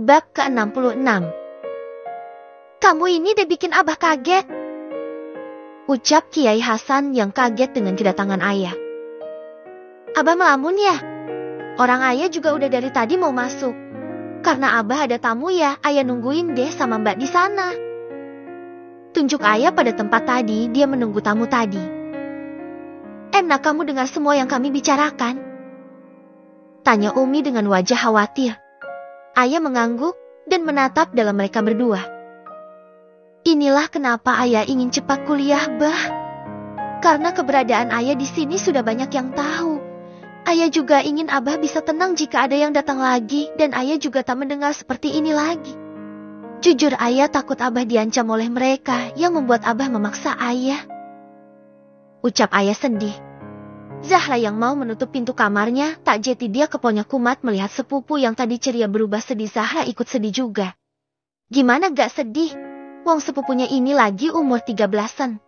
Bab ke-66. Kamu ini deh bikin Abah kaget, ucap Kiai Hasan yang kaget dengan kedatangan ayah. Abah melamun ya? Orang ayah juga udah dari tadi mau masuk. Karena Abah ada tamu ya, ayah nungguin deh sama mbak di sana. Tunjuk ayah pada tempat tadi, dia menunggu tamu tadi. Enak kamu dengar semua yang kami bicarakan? Tanya Umi dengan wajah khawatir. Ayah mengangguk dan menatap dalam mereka berdua. Inilah kenapa ayah ingin cepat kuliah, Bah. Karena keberadaan ayah di sini sudah banyak yang tahu. Ayah juga ingin Abah bisa tenang jika ada yang datang lagi, dan ayah juga tak mendengar seperti ini lagi. Jujur ayah takut Abah diancam oleh mereka yang membuat Abah memaksa ayah. Ucap ayah sedih. Zahra yang mau menutup pintu kamarnya, tak jeti dia keponya kumat melihat sepupu yang tadi ceria berubah sedih. Zahra ikut sedih juga. Gimana gak sedih? Wong sepupunya ini lagi umur 13-an.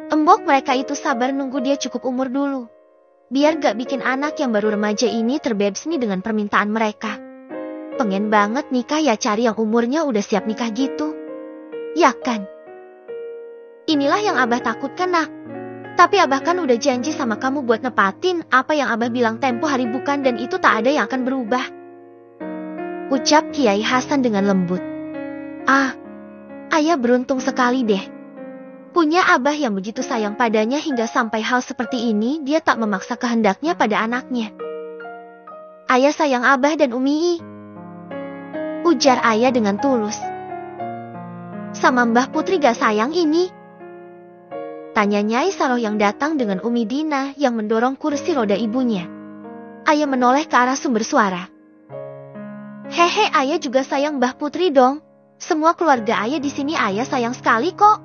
Embok mereka itu sabar nunggu dia cukup umur dulu. Biar gak bikin anak yang baru remaja ini terbebas nih dengan permintaan mereka. Pengen banget nikah ya, cari yang umurnya udah siap nikah gitu. Ya kan? Inilah yang Abah takutkan, nak. Tapi Abah kan udah janji sama kamu buat nepatin apa yang Abah bilang tempo hari, bukan, dan itu tak ada yang akan berubah. Ucap Kiai Hasan dengan lembut. Ayah beruntung sekali deh. Punya Abah yang begitu sayang padanya hingga sampai hal seperti ini dia tak memaksa kehendaknya pada anaknya. Ayah sayang Abah dan Umi. Ujar ayah dengan tulus. Sama Mbah Putri gak sayang ini? Tanya Nyai Saroh yang datang dengan Umi Dina yang mendorong kursi roda ibunya. Ayah menoleh ke arah sumber suara. Hehe, ayah juga sayang Mbah Putri dong. Semua keluarga ayah di sini ayah sayang sekali kok.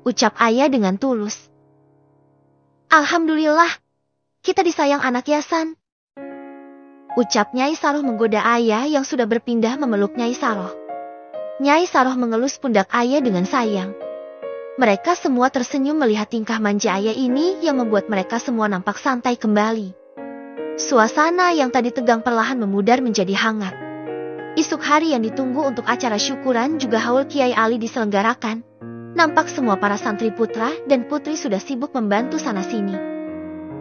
Ucap ayah dengan tulus. Alhamdulillah, kita disayang anak Yasan. Ucap Nyai Saroh menggoda ayah yang sudah berpindah memeluk Nyai Saroh. Nyai Saroh mengelus pundak ayah dengan sayang. Mereka semua tersenyum melihat tingkah manja ayah ini yang membuat mereka semua nampak santai kembali. Suasana yang tadi tegang perlahan memudar menjadi hangat. Esok hari yang ditunggu untuk acara syukuran juga haul Kiai Ali diselenggarakan. Nampak semua para santri putra dan putri sudah sibuk membantu sana-sini.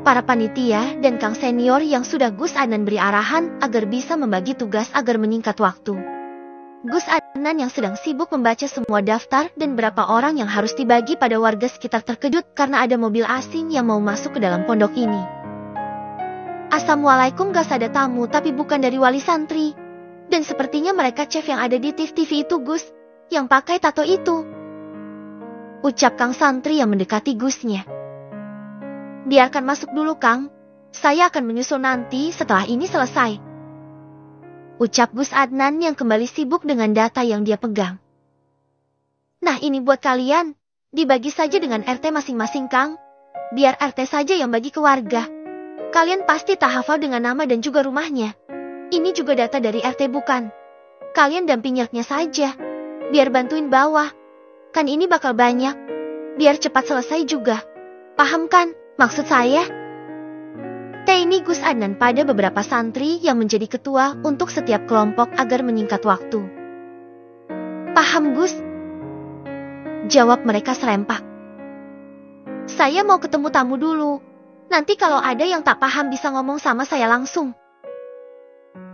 Para panitia dan kang senior yang sudah Gus Adnan beri arahan agar bisa membagi tugas agar menyingkat waktu. Gus Adnan yang sedang sibuk membaca semua daftar dan berapa orang yang harus dibagi pada warga sekitar terkejut karena ada mobil asing yang mau masuk ke dalam pondok ini. Assalamualaikum, gas ada tamu tapi bukan dari wali santri. Dan sepertinya mereka chef yang ada di TV itu, Gus, yang pakai tato itu. Ucap kang santri yang mendekati Gusnya. Biarkan masuk dulu, Kang. Saya akan menyusul nanti setelah ini selesai. Ucap Gus Adnan yang kembali sibuk dengan data yang dia pegang. Nah, ini buat kalian. Dibagi saja dengan RT masing-masing, Kang. Biar RT saja yang bagi ke warga. Kalian pasti tak hafal dengan nama dan juga rumahnya. Ini juga data dari RT bukan? Kalian dampinginya saja. Biar bantuin bawah. Kan ini bakal banyak. Biar cepat selesai juga. Paham kan maksud saya? Ini Gus Adnan pada beberapa santri yang menjadi ketua untuk setiap kelompok agar menyingkat waktu. Paham, Gus? Jawab mereka serempak. Saya mau ketemu tamu dulu. Nanti kalau ada yang tak paham bisa ngomong sama saya langsung.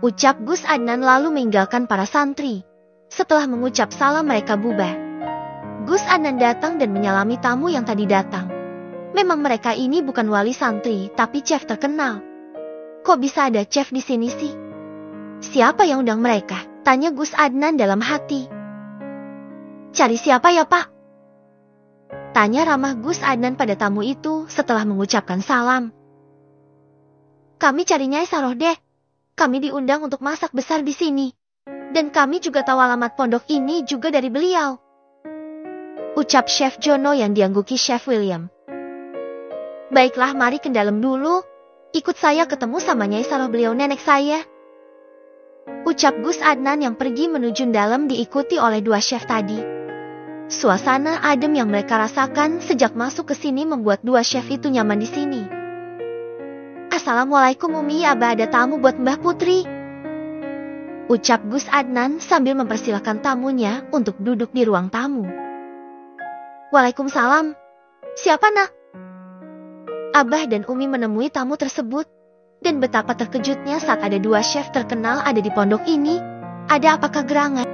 Ucap Gus Adnan lalu meninggalkan para santri. Setelah mengucap salam mereka bubar. Gus Adnan datang dan menyalami tamu yang tadi datang. Memang mereka ini bukan wali santri, tapi chef terkenal. Kok bisa ada chef di sini sih? Siapa yang undang mereka? Tanya Gus Adnan dalam hati. Cari siapa ya, Pak? Tanya ramah Gus Adnan pada tamu itu setelah mengucapkan salam. Kami cari Nyai Saroh deh. Kami diundang untuk masak besar di sini. Dan kami juga tahu alamat pondok ini juga dari beliau. Ucap Chef Jono yang diangguki Chef William. Baiklah, mari ke dalam dulu. Ikut saya ketemu sama Nyai Saroh, beliau nenek saya. Ucap Gus Adnan yang pergi menuju dalam diikuti oleh dua chef tadi. Suasana adem yang mereka rasakan sejak masuk ke sini membuat dua chef itu nyaman di sini. Assalamualaikum Umi, Abah ada tamu buat Mbah Putri. Ucap Gus Adnan sambil mempersilahkan tamunya untuk duduk di ruang tamu. Waalaikumsalam. Siapa nak? Abah dan Umi menemui tamu tersebut, dan betapa terkejutnya saat ada dua chef terkenal ada di pondok ini. Ada apakah gerangan?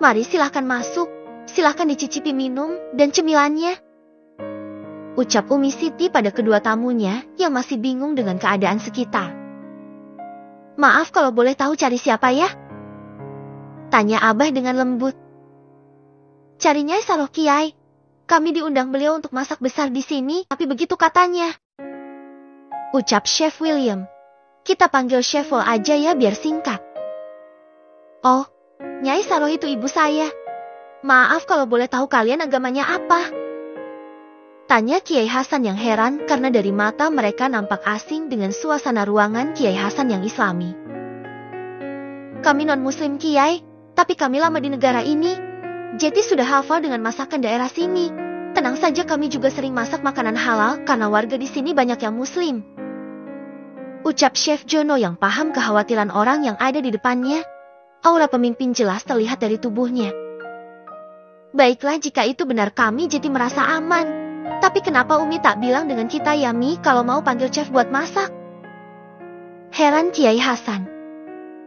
Mari silahkan masuk, silahkan dicicipi minum dan cemilannya. Ucap Umi Siti pada kedua tamunya yang masih bingung dengan keadaan sekitar. Maaf kalau boleh tahu cari siapa ya? Tanya Abah dengan lembut. Cari Nyai Saroh Kiai. Kami diundang beliau untuk masak besar di sini, tapi begitu katanya. Ucap Chef William. Kita panggil Chef Wol aja ya biar singkat. Oh, Nyai Saroh itu ibu saya. Maaf kalau boleh tahu kalian agamanya apa? Tanya Kiai Hasan yang heran karena dari mata mereka nampak asing dengan suasana ruangan Kiai Hasan yang islami. Kami non-muslim Kiai, tapi kami lama di negara ini. Jadi sudah hafal dengan masakan daerah sini. Tenang saja kami juga sering masak makanan halal karena warga di sini banyak yang muslim. Ucap Chef Jono yang paham kekhawatiran orang yang ada di depannya. Aura pemimpin jelas terlihat dari tubuhnya. Baiklah jika itu benar kami jadi merasa aman. Tapi kenapa Umi tak bilang dengan kita ya Mi kalau mau panggil chef buat masak? Heran Kiai Hasan.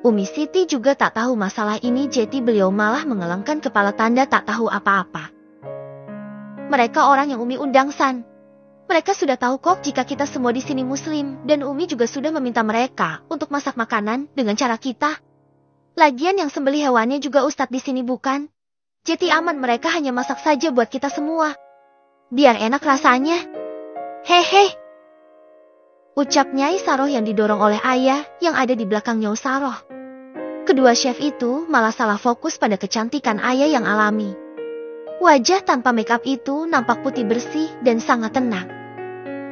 Umi Siti juga tak tahu masalah ini jadi beliau malah mengelengkan kepala tanda tak tahu apa-apa. Mereka orang yang Umi undang San. Mereka sudah tahu kok jika kita semua di sini muslim dan Umi juga sudah meminta mereka untuk masak makanan dengan cara kita. Lagian yang sembelih hewannya juga Ustadz di sini bukan? Jadi aman mereka hanya masak saja buat kita semua. Biar enak rasanya. Hehe. Ucap Nyai Saroh yang didorong oleh ayah yang ada di belakang Nyai Saroh. Kedua chef itu malah salah fokus pada kecantikan ayah yang alami. Wajah tanpa make up itu nampak putih bersih dan sangat tenang.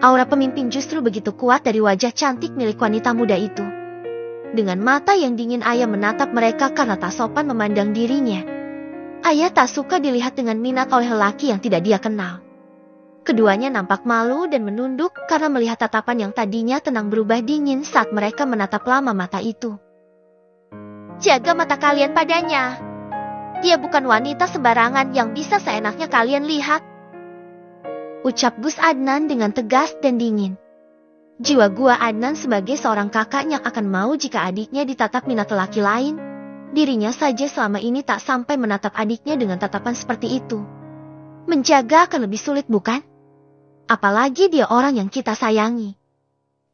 Aura pemimpin justru begitu kuat dari wajah cantik milik wanita muda itu. Dengan mata yang dingin ayah menatap mereka karena tak sopan memandang dirinya. Ayah tak suka dilihat dengan minat oleh lelaki yang tidak dia kenal. Keduanya nampak malu dan menunduk karena melihat tatapan yang tadinya tenang berubah dingin saat mereka menatap lama mata itu. Jaga mata kalian padanya. Dia bukan wanita sembarangan yang bisa seenaknya kalian lihat. Ucap Gus Adnan dengan tegas dan dingin. Jiwa gua Adnan sebagai seorang kakaknya akan mau jika adiknya ditatap minat lelaki lain. Dirinya saja selama ini tak sampai menatap adiknya dengan tatapan seperti itu. Menjaga akan lebih sulit bukan? Apalagi dia orang yang kita sayangi.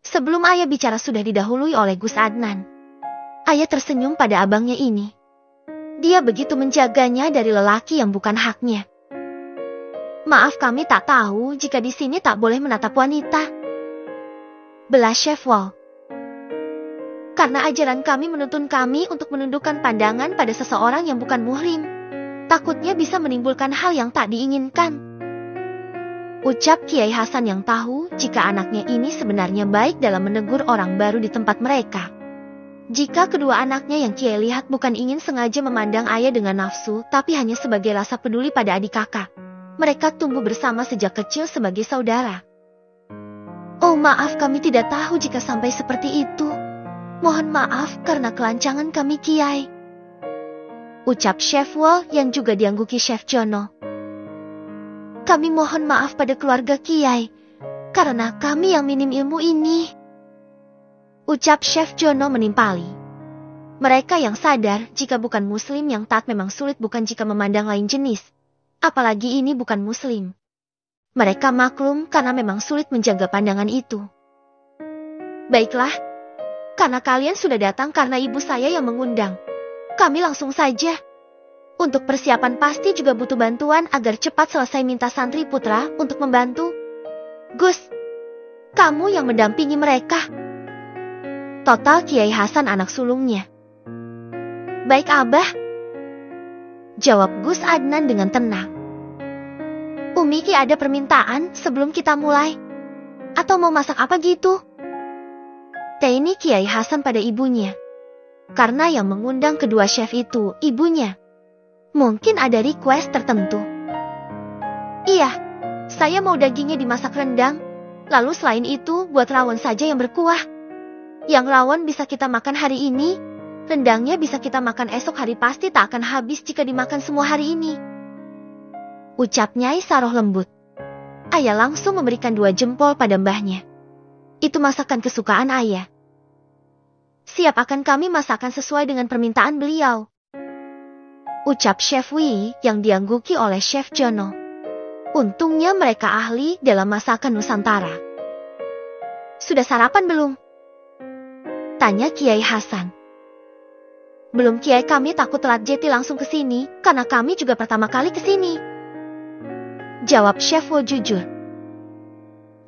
Sebelum ayah bicara sudah didahului oleh Gus Adnan. Ayah tersenyum pada abangnya ini. Dia begitu menjaganya dari lelaki yang bukan haknya. Maaf kami tak tahu jika di sini tak boleh menatap wanita. Belas Chef Wol. Karena ajaran kami menuntun kami untuk menundukkan pandangan pada seseorang yang bukan muhrim. Takutnya bisa menimbulkan hal yang tak diinginkan. Ucap Kiai Hasan yang tahu jika anaknya ini sebenarnya baik dalam menegur orang baru di tempat mereka. Jika kedua anaknya yang Kiai lihat bukan ingin sengaja memandang ayah dengan nafsu, tapi hanya sebagai rasa peduli pada adik kakak. Mereka tumbuh bersama sejak kecil sebagai saudara. Oh maaf kami tidak tahu jika sampai seperti itu. Mohon maaf karena kelancangan kami Kiai. Ucap Chef Wol yang juga diangguki Chef Jono. Kami mohon maaf pada keluarga Kiai, karena kami yang minim ilmu ini. Ucap Chef Jono menimpali. Mereka yang sadar jika bukan muslim yang taat memang sulit bukan jika memandang lain jenis. Apalagi ini bukan muslim. Mereka maklum karena memang sulit menjaga pandangan itu. Baiklah, karena kalian sudah datang karena ibu saya yang mengundang. Kami langsung saja. Untuk persiapan pasti juga butuh bantuan agar cepat selesai minta santri putra untuk membantu. Gus, kamu yang mendampingi mereka. Total Kiai Hasan anak sulungnya. Baik Abah. Jawab Gus Adnan dengan tenang. Umi Ki ada permintaan sebelum kita mulai. Atau mau masak apa gitu? Ini Kiai Hasan pada ibunya. Karena yang mengundang kedua chef itu ibunya. Mungkin ada request tertentu. Iya, saya mau dagingnya dimasak rendang. Lalu selain itu buat rawon saja yang berkuah. Yang rawon bisa kita makan hari ini. Rendangnya bisa kita makan esok hari, pasti tak akan habis jika dimakan semua hari ini. Ucap Nyai Saroh lembut. Ayah langsung memberikan 2 jempol pada mbahnya. Itu masakan kesukaan ayah. Siap, akan kami masakan sesuai dengan permintaan beliau. Ucap Chef Wei yang diangguki oleh Chef Jono. Untungnya mereka ahli dalam masakan Nusantara. Sudah sarapan belum? Tanya Kiai Hasan. Belum Kiai, kami takut telat Jeti langsung ke sini, karena kami juga pertama kali ke sini. Jawab Chef Wo jujur.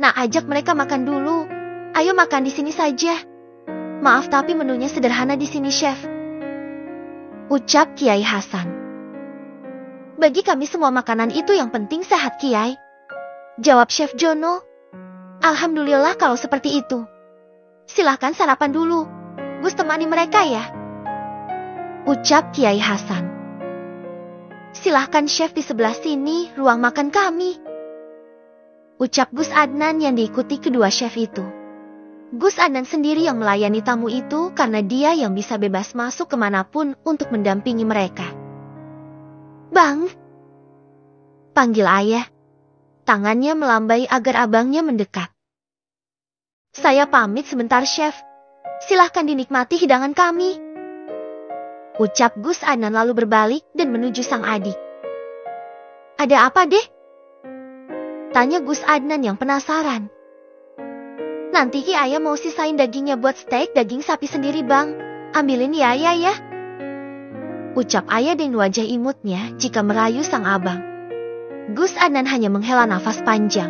Nah, ajak mereka makan dulu. Ayo makan di sini saja. Maaf tapi menunya sederhana di sini, Chef. Ucap Kiai Hasan. Bagi kami semua makanan itu yang penting sehat, Kiai. Jawab Chef Jono. Alhamdulillah kalau seperti itu. Silahkan sarapan dulu. Gus temani mereka ya. Ucap Kiai Hasan. Silahkan Chef, di sebelah sini ruang makan kami. Ucap Gus Adnan yang diikuti kedua chef itu. Gus Adnan sendiri yang melayani tamu itu karena dia yang bisa bebas masuk kemanapun untuk mendampingi mereka. Bang, panggil ayah. Tangannya melambai agar abangnya mendekat. Saya pamit sebentar, Chef. Silahkan dinikmati hidangan kami. Ucap Gus Adnan lalu berbalik dan menuju sang adik. Ada apa, Deh? Tanya Gus Adnan yang penasaran. Nanti Ki ayah mau sisain dagingnya buat steak daging sapi sendiri, Bang. Ambilin ya ayah ya. Ucap ayah dengan wajah imutnya jika merayu sang abang. Gus Adnan hanya menghela nafas panjang.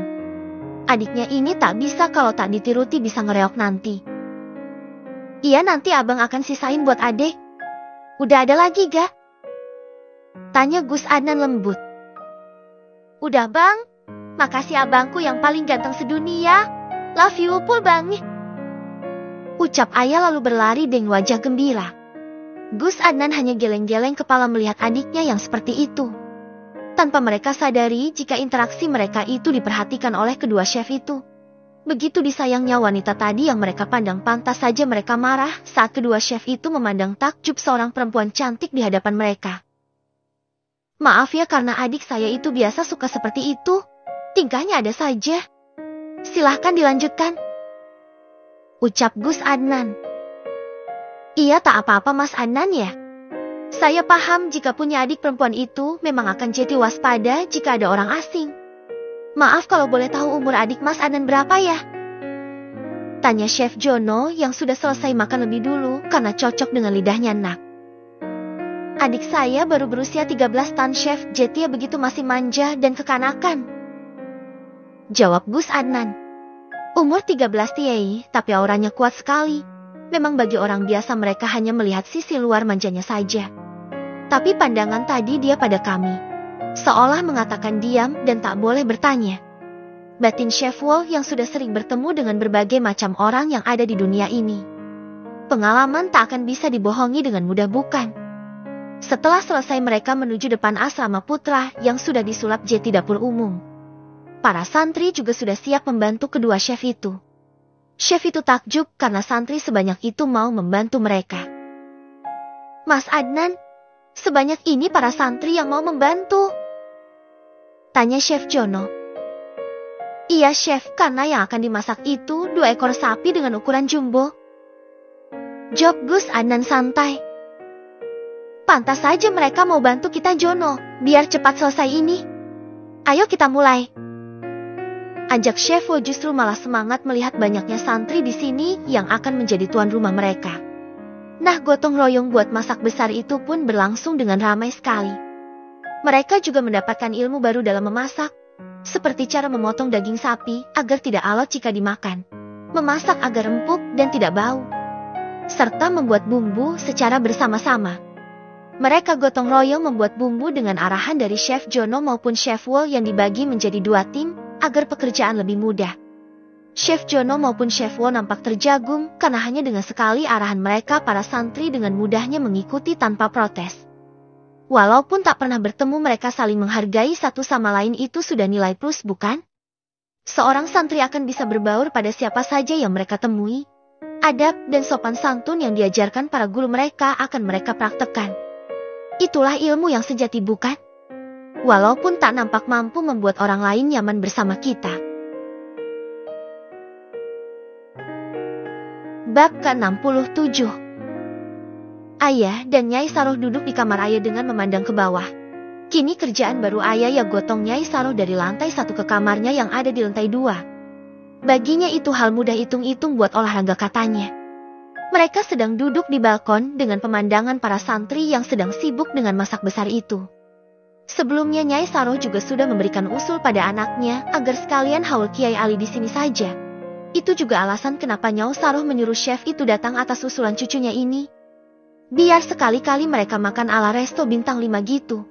Adiknya ini tak bisa kalau tak ditiruti bisa ngereok nanti. Iya, nanti abang akan sisain buat adek. Udah ada lagi gak? Tanya Gus Adnan lembut. Udah, Bang. Makasih abangku yang paling ganteng sedunia. Love you pul, Bang. Ucap ayah lalu berlari dengan wajah gembira. Gus Adnan hanya geleng-geleng kepala melihat adiknya yang seperti itu. Tanpa mereka sadari jika interaksi mereka itu diperhatikan oleh kedua chef itu. Begitu disayangnya wanita tadi yang mereka pandang, pantas saja mereka marah saat kedua chef itu memandang takjub seorang perempuan cantik di hadapan mereka. Maaf ya, karena adik saya itu biasa suka seperti itu. Tingkahnya ada saja. Silahkan dilanjutkan. Ucap Gus Adnan. Iya, tak apa-apa Mas Adnan ya. Saya paham jika punya adik perempuan itu memang akan jadi waspada jika ada orang asing. Maaf kalau boleh tahu umur adik Mas Adnan berapa ya? Tanya Chef Jono yang sudah selesai makan lebih dulu karena cocok dengan lidahnya Nak. Adik saya baru berusia 13 tahun, Chef. Jetia begitu masih manja dan kekanakan. Jawab Gus Adnan. Umur 13 Tiei, tapi auranya kuat sekali. Memang bagi orang biasa mereka hanya melihat sisi luar manjanya saja. Tapi pandangan tadi dia pada kami. Seolah mengatakan diam dan tak boleh bertanya. Batin Chef Wall yang sudah sering bertemu dengan berbagai macam orang yang ada di dunia ini. Pengalaman tak akan bisa dibohongi dengan mudah, bukan? Setelah selesai mereka menuju depan asrama putra yang sudah disulap jeti dapur umum. Para santri juga sudah siap membantu kedua chef itu. Chef itu takjub karena santri sebanyak itu mau membantu mereka. Mas Adnan, sebanyak ini para santri yang mau membantu? Tanya Chef Jono. Iya Chef, karena yang akan dimasak itu 2 ekor sapi dengan ukuran jumbo. Jawab Gus Adnan santai. Pantas saja mereka mau bantu kita, Jono, biar cepat selesai ini. Ayo kita mulai. Ajak Chef Wo justru malah semangat melihat banyaknya santri di sini yang akan menjadi tuan rumah mereka. Nah, gotong royong buat masak besar itu pun berlangsung dengan ramai sekali. Mereka juga mendapatkan ilmu baru dalam memasak, seperti cara memotong daging sapi agar tidak alot jika dimakan, memasak agar empuk dan tidak bau, serta membuat bumbu secara bersama-sama. Mereka gotong royong membuat bumbu dengan arahan dari Chef Jono maupun Chef Wall yang dibagi menjadi 2 tim agar pekerjaan lebih mudah. Chef Jono maupun Chef Wall nampak terjagum karena hanya dengan sekali arahan mereka para santri dengan mudahnya mengikuti tanpa protes. Walaupun tak pernah bertemu, mereka saling menghargai satu sama lain, itu sudah nilai plus, bukan? Seorang santri akan bisa berbaur pada siapa saja yang mereka temui. Adab dan sopan santun yang diajarkan para guru mereka akan mereka praktekkan. Itulah ilmu yang sejati, bukan? Walaupun tak nampak mampu membuat orang lain nyaman bersama kita. Bab ke-67. Ayah dan Nyai Saroh duduk di kamar ayah dengan memandang ke bawah. Kini kerjaan baru ayah ya gotong Nyai Saroh dari lantai 1 ke kamarnya yang ada di lantai 2. Baginya itu hal mudah hitung-hitung buat olahraga, katanya. Mereka sedang duduk di balkon dengan pemandangan para santri yang sedang sibuk dengan masak besar itu. Sebelumnya Nyai Saroh juga sudah memberikan usul pada anaknya agar sekalian haul Kiai Ali di sini saja. Itu juga alasan kenapa Nyai Saroh menyuruh chef itu datang atas usulan cucunya ini. Biar sekali-kali mereka makan ala resto bintang 5 gitu.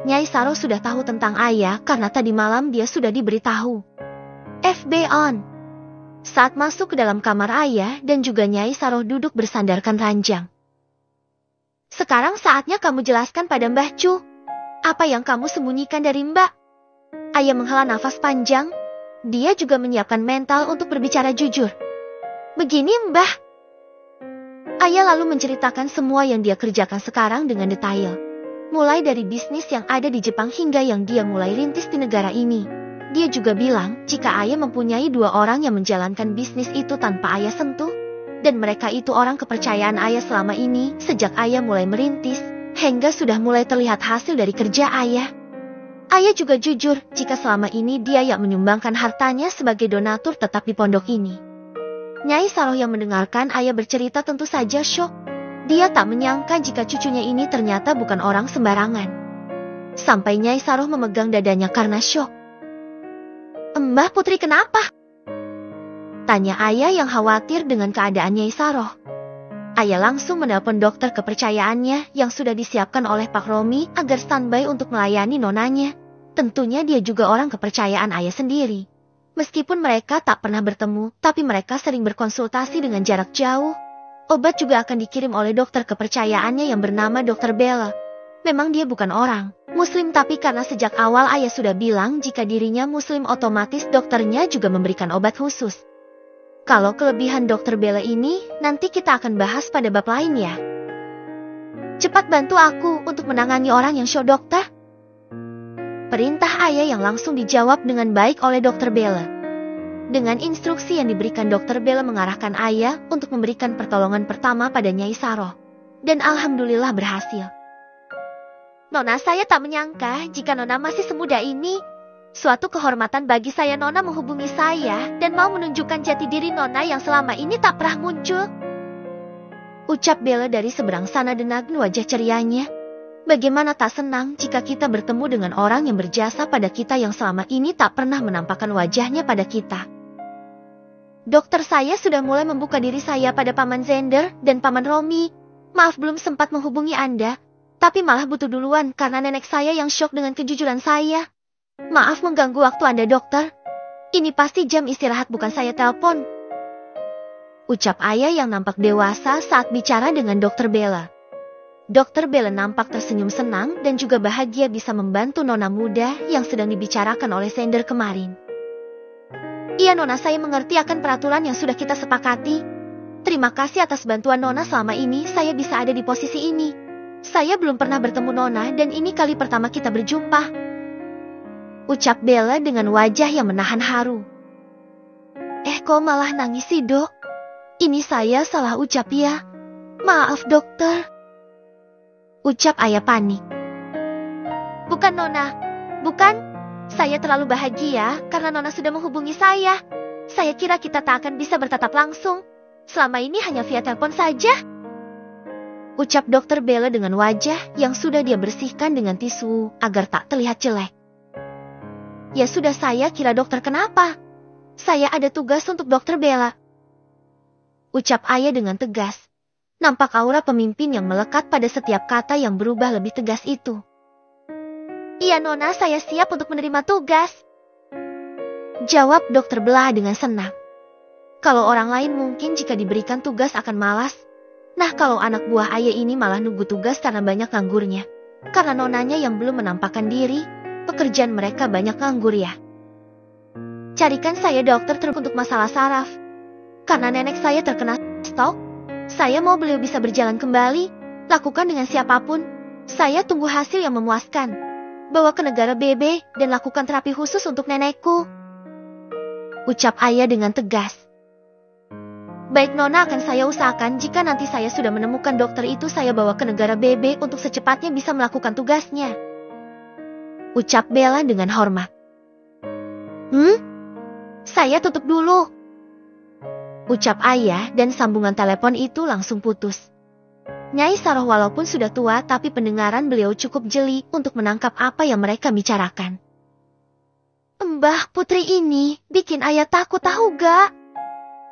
Nyai Saroh sudah tahu tentang ayah karena tadi malam dia sudah diberitahu. FB on. Saat masuk ke dalam kamar ayah dan juga Nyai Saroh duduk bersandarkan ranjang. Sekarang saatnya kamu jelaskan pada Mbah Cu. Apa yang kamu sembunyikan dari Mbak? Ayah menghela nafas panjang. Dia juga menyiapkan mental untuk berbicara jujur. Begini Mbah. Ayah lalu menceritakan semua yang dia kerjakan sekarang dengan detail. Mulai dari bisnis yang ada di Jepang hingga yang dia mulai rintis di negara ini. Dia juga bilang jika ayah mempunyai 2 orang yang menjalankan bisnis itu tanpa ayah sentuh. Dan mereka itu orang kepercayaan ayah selama ini sejak ayah mulai merintis. Hingga sudah mulai terlihat hasil dari kerja ayah. Ayah juga jujur jika selama ini dia yang menyumbangkan hartanya sebagai donatur tetap di pondok ini. Nyai Saroh yang mendengarkan ayah bercerita tentu saja syok. Dia tak menyangka jika cucunya ini ternyata bukan orang sembarangan. Sampai Nyai Saroh memegang dadanya karena syok. Mbah Putri kenapa? Tanya ayah yang khawatir dengan keadaan Nyai Saroh. Ayah langsung menelpon dokter kepercayaannya yang sudah disiapkan oleh Pak Romi agar standby untuk melayani nonanya. Tentunya dia juga orang kepercayaan ayah sendiri. Meskipun mereka tak pernah bertemu, tapi mereka sering berkonsultasi dengan jarak jauh. Obat juga akan dikirim oleh dokter kepercayaannya yang bernama Dr. Bella. Memang dia bukan orang Muslim, tapi karena sejak awal ayah sudah bilang jika dirinya Muslim, otomatis dokternya juga memberikan obat khusus. Kalau kelebihan Dr. Bella ini, nanti kita akan bahas pada bab lain ya. Cepat bantu aku untuk menangani orang yang syok, dokter. Perintah ayah yang langsung dijawab dengan baik oleh Dr. Bella. Dengan instruksi yang diberikan Dr. Bella mengarahkan ayah untuk memberikan pertolongan pertama pada Nyai Saroh. Dan alhamdulillah berhasil. Nona, saya tak menyangka jika Nona masih semuda ini. Suatu kehormatan bagi saya Nona menghubungi saya dan mau menunjukkan jati diri Nona yang selama ini tak pernah muncul. Ucap Bella dari seberang sana dengan wajah cerianya. Bagaimana tak senang jika kita bertemu dengan orang yang berjasa pada kita yang selama ini tak pernah menampakkan wajahnya pada kita. Dokter, saya sudah mulai membuka diri saya pada Paman Zender dan Paman Romi. Maaf belum sempat menghubungi Anda, tapi malah butuh duluan karena nenek saya yang syok dengan kejujuran saya. Maaf mengganggu waktu Anda, dokter. Ini pasti jam istirahat, bukan saya telepon. Ucap ayah yang nampak dewasa saat bicara dengan Dr. Bella. Dr. Bella nampak tersenyum senang dan juga bahagia bisa membantu nona muda yang sedang dibicarakan oleh Sender kemarin. Iya Nona, saya mengerti akan peraturan yang sudah kita sepakati. Terima kasih atas bantuan Nona, selama ini saya bisa ada di posisi ini. Saya belum pernah bertemu Nona dan ini kali pertama kita berjumpa. Ucap Bella dengan wajah yang menahan haru. Kok malah nangis sih, Dok? Ini saya salah ucap ya. Maaf, dokter. Ucap ayah panik. Bukan Nona, bukan. Saya terlalu bahagia karena Nona sudah menghubungi saya. Saya kira kita tak akan bisa bertatap langsung. Selama ini hanya via telepon saja. Ucap Dr. Bella dengan wajah yang sudah dia bersihkan dengan tisu agar tak terlihat jelek. Ya sudah, saya kira dokter kenapa? Saya ada tugas untuk Dr. Bella. Ucap ayah dengan tegas. Nampak aura pemimpin yang melekat pada setiap kata yang berubah lebih tegas itu. Iya Nona, saya siap untuk menerima tugas. Jawab Dr. Bella dengan senang. Kalau orang lain mungkin jika diberikan tugas akan malas. Nah, kalau anak buah ayah ini malah nunggu tugas karena banyak nganggurnya. Karena nonanya yang belum menampakkan diri, pekerjaan mereka banyak nganggur ya. Carikan saya dokter untuk masalah saraf. Karena nenek saya terkena stroke, saya mau beliau bisa berjalan kembali, lakukan dengan siapapun. Saya tunggu hasil yang memuaskan. Bawa ke negara BB dan lakukan terapi khusus untuk nenekku. Ucap ayah dengan tegas. Baik Nona, akan saya usahakan. Jika nanti saya sudah menemukan dokter itu, saya bawa ke negara BB untuk secepatnya bisa melakukan tugasnya. Ucap Bella dengan hormat. Saya tutup dulu. Ucap ayah dan sambungan telepon itu langsung putus. Nyai Saroh walaupun sudah tua tapi pendengaran beliau cukup jeli untuk menangkap apa yang mereka bicarakan. Mbah, putri ini bikin ayah takut, tahu gak?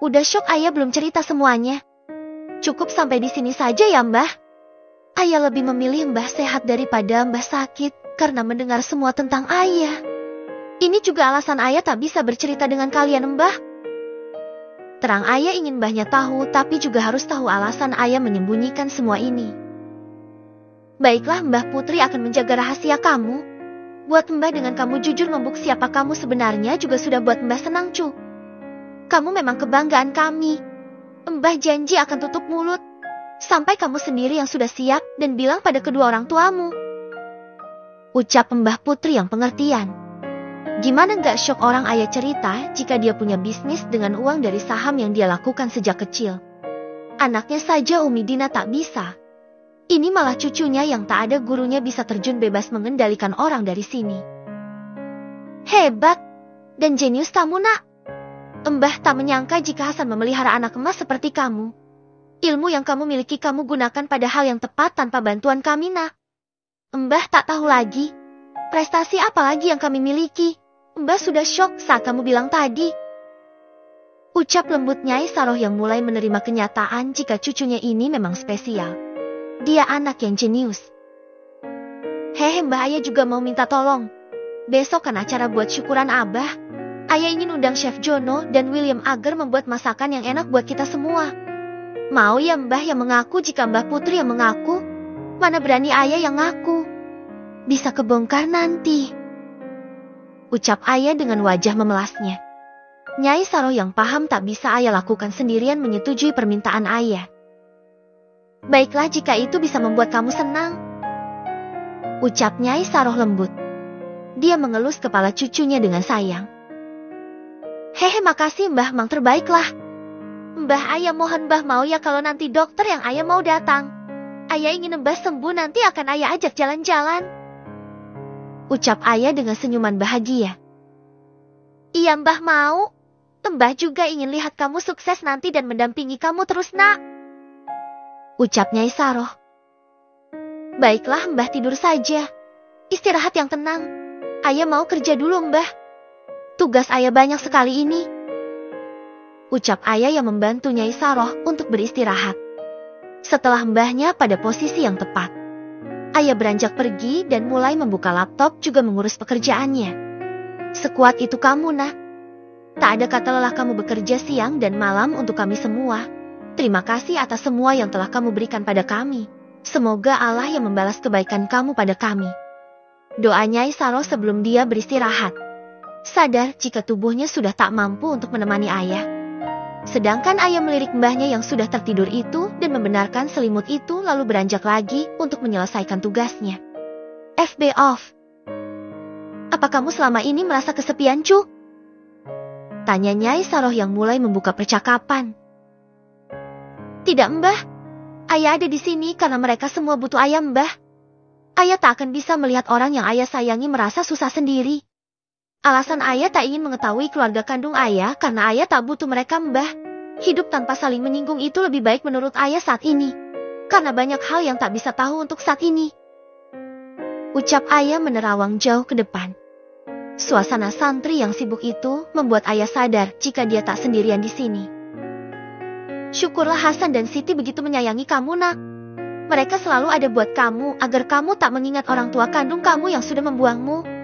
Udah syok ayah belum cerita semuanya. Cukup sampai di sini saja ya Mbah. Ayah lebih memilih Mbah sehat daripada Mbah sakit karena mendengar semua tentang ayah. Ini juga alasan ayah tak bisa bercerita dengan kalian Mbah. Terang ayah ingin Mbahnya tahu, tapi juga harus tahu alasan ayah menyembunyikan semua ini. Baiklah, Mbah Putri akan menjaga rahasia kamu. Buat Mbah dengan kamu jujur membuk siapa kamu sebenarnya juga sudah buat Mbah senang, Cu. Kamu memang kebanggaan kami. Mbah janji akan tutup mulut sampai kamu sendiri yang sudah siap dan bilang pada kedua orang tuamu. Ucap Mbah Putri yang pengertian. Gimana gak syok orang ayah cerita jika dia punya bisnis dengan uang dari saham yang dia lakukan sejak kecil. Anaknya saja Umi Dina tak bisa. Ini malah cucunya yang tak ada gurunya bisa terjun bebas mengendalikan orang dari sini. Hebat dan jenius kamu nak. Mbah tak menyangka jika Hasan memelihara anak emas seperti kamu. Ilmu yang kamu miliki kamu gunakan pada hal yang tepat tanpa bantuan kami nak. Mbah tak tahu lagi. Prestasi apa lagi yang kami miliki? Mbah sudah syok saat kamu bilang tadi. Ucap lembut Nyai Saroh yang mulai menerima kenyataan jika cucunya ini memang spesial. Dia anak yang jenius. Hehe Mbah, ayah juga mau minta tolong. Besok kan acara buat syukuran Abah. Ayah ingin undang Chef Jono dan William agar membuat masakan yang enak buat kita semua. Mau ya Mbah yang mengaku jika Mbah Putri yang mengaku? Mana berani ayah yang ngaku? Bisa kebongkar nanti. Ucap ayah dengan wajah memelasnya. Nyai Saroh yang paham tak bisa ayah lakukan sendirian menyetujui permintaan ayah. Baiklah jika itu bisa membuat kamu senang. Ucap Nyai Saroh lembut. Dia mengelus kepala cucunya dengan sayang. Hehe makasih Mbah, mang terbaiklah. Mbah ayah mohon Mbah mau ya kalau nanti dokter yang ayah mau datang. Ayah ingin Mbah sembuh nanti akan ayah ajak jalan-jalan. Ucap ayah dengan senyuman bahagia. Iya Mbah mau. Mbah juga ingin lihat kamu sukses nanti dan mendampingi kamu terus nak. Ucap Nyai Saroh. Baiklah Mbah tidur saja. Istirahat yang tenang. Ayah mau kerja dulu Mbah. Tugas ayah banyak sekali ini. Ucap ayah yang membantu Nyai Saroh untuk beristirahat. Setelah mbahnya pada posisi yang tepat, ayah beranjak pergi dan mulai membuka laptop juga mengurus pekerjaannya. Sekuat itu kamu nak. Tak ada kata lelah kamu bekerja siang dan malam untuk kami semua. Terima kasih atas semua yang telah kamu berikan pada kami. Semoga Allah yang membalas kebaikan kamu pada kami. Doa Nyai Saroh sebelum dia beristirahat. Sadar jika tubuhnya sudah tak mampu untuk menemani ayah. Sedangkan ayah melirik mbahnya yang sudah tertidur itu dan membenarkan selimut itu lalu beranjak lagi untuk menyelesaikan tugasnya. FB off. Apa kamu selama ini merasa kesepian, Cu? Tanya Nyai Saroh yang mulai membuka percakapan. Tidak Mbah. Ayah ada di sini karena mereka semua butuh ayah Mbah. Ayah tak akan bisa melihat orang yang ayah sayangi merasa susah sendiri. Alasan ayah tak ingin mengetahui keluarga kandung ayah karena ayah tak butuh mereka Mbah. Hidup tanpa saling menyinggung itu lebih baik menurut ayah saat ini. Karena banyak hal yang tak bisa tahu untuk saat ini. Ucap ayah menerawang jauh ke depan. Suasana santri yang sibuk itu membuat ayah sadar jika dia tak sendirian di sini. Syukurlah Hasan dan Siti begitu menyayangi kamu nak. Mereka selalu ada buat kamu agar kamu tak mengingat orang tua kandung kamu yang sudah membuangmu.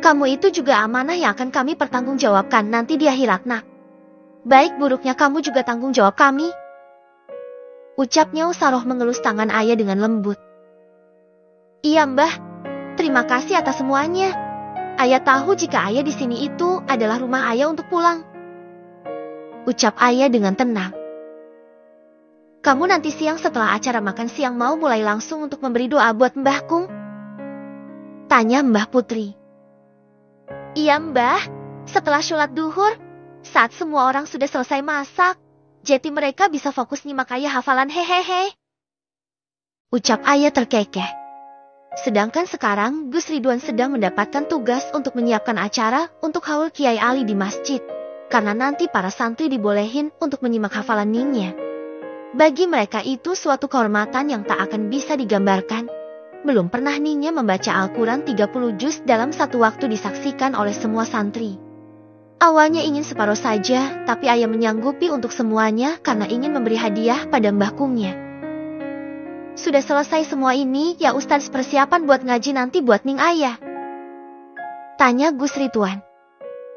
Kamu itu juga amanah yang akan kami pertanggungjawabkan nanti di akhirat nak. Baik buruknya kamu juga tanggung jawab kami. Ucapnya Saroh mengelus tangan ayah dengan lembut. Iya Mbah, terima kasih atas semuanya. Ayah tahu jika ayah di sini itu adalah rumah ayah untuk pulang. Ucap ayah dengan tenang. Kamu nanti siang setelah acara makan siang mau mulai langsung untuk memberi doa buat Mbah Kung? Tanya Mbah Putri. Iya Mbah, setelah sholat duhur, saat semua orang sudah selesai masak, jadi mereka bisa fokus nyimak ayah hafalan hehehe. Ucap ayah terkekeh. Sedangkan sekarang Gus Ridwan sedang mendapatkan tugas untuk menyiapkan acara untuk haul Kiai Ali di masjid. Karena nanti para santri dibolehin untuk menyimak hafalan Ningnya. Bagi mereka itu suatu kehormatan yang tak akan bisa digambarkan. Belum pernah Ningnya membaca Al-Quran 30 juz dalam satu waktu disaksikan oleh semua santri. Awalnya ingin separuh saja, tapi ayah menyanggupi untuk semuanya karena ingin memberi hadiah pada Mbah Kungnya. Sudah selesai semua ini, ya Ustadz persiapan buat ngaji nanti buat Ning ayah? Tanya Gus Ridwan.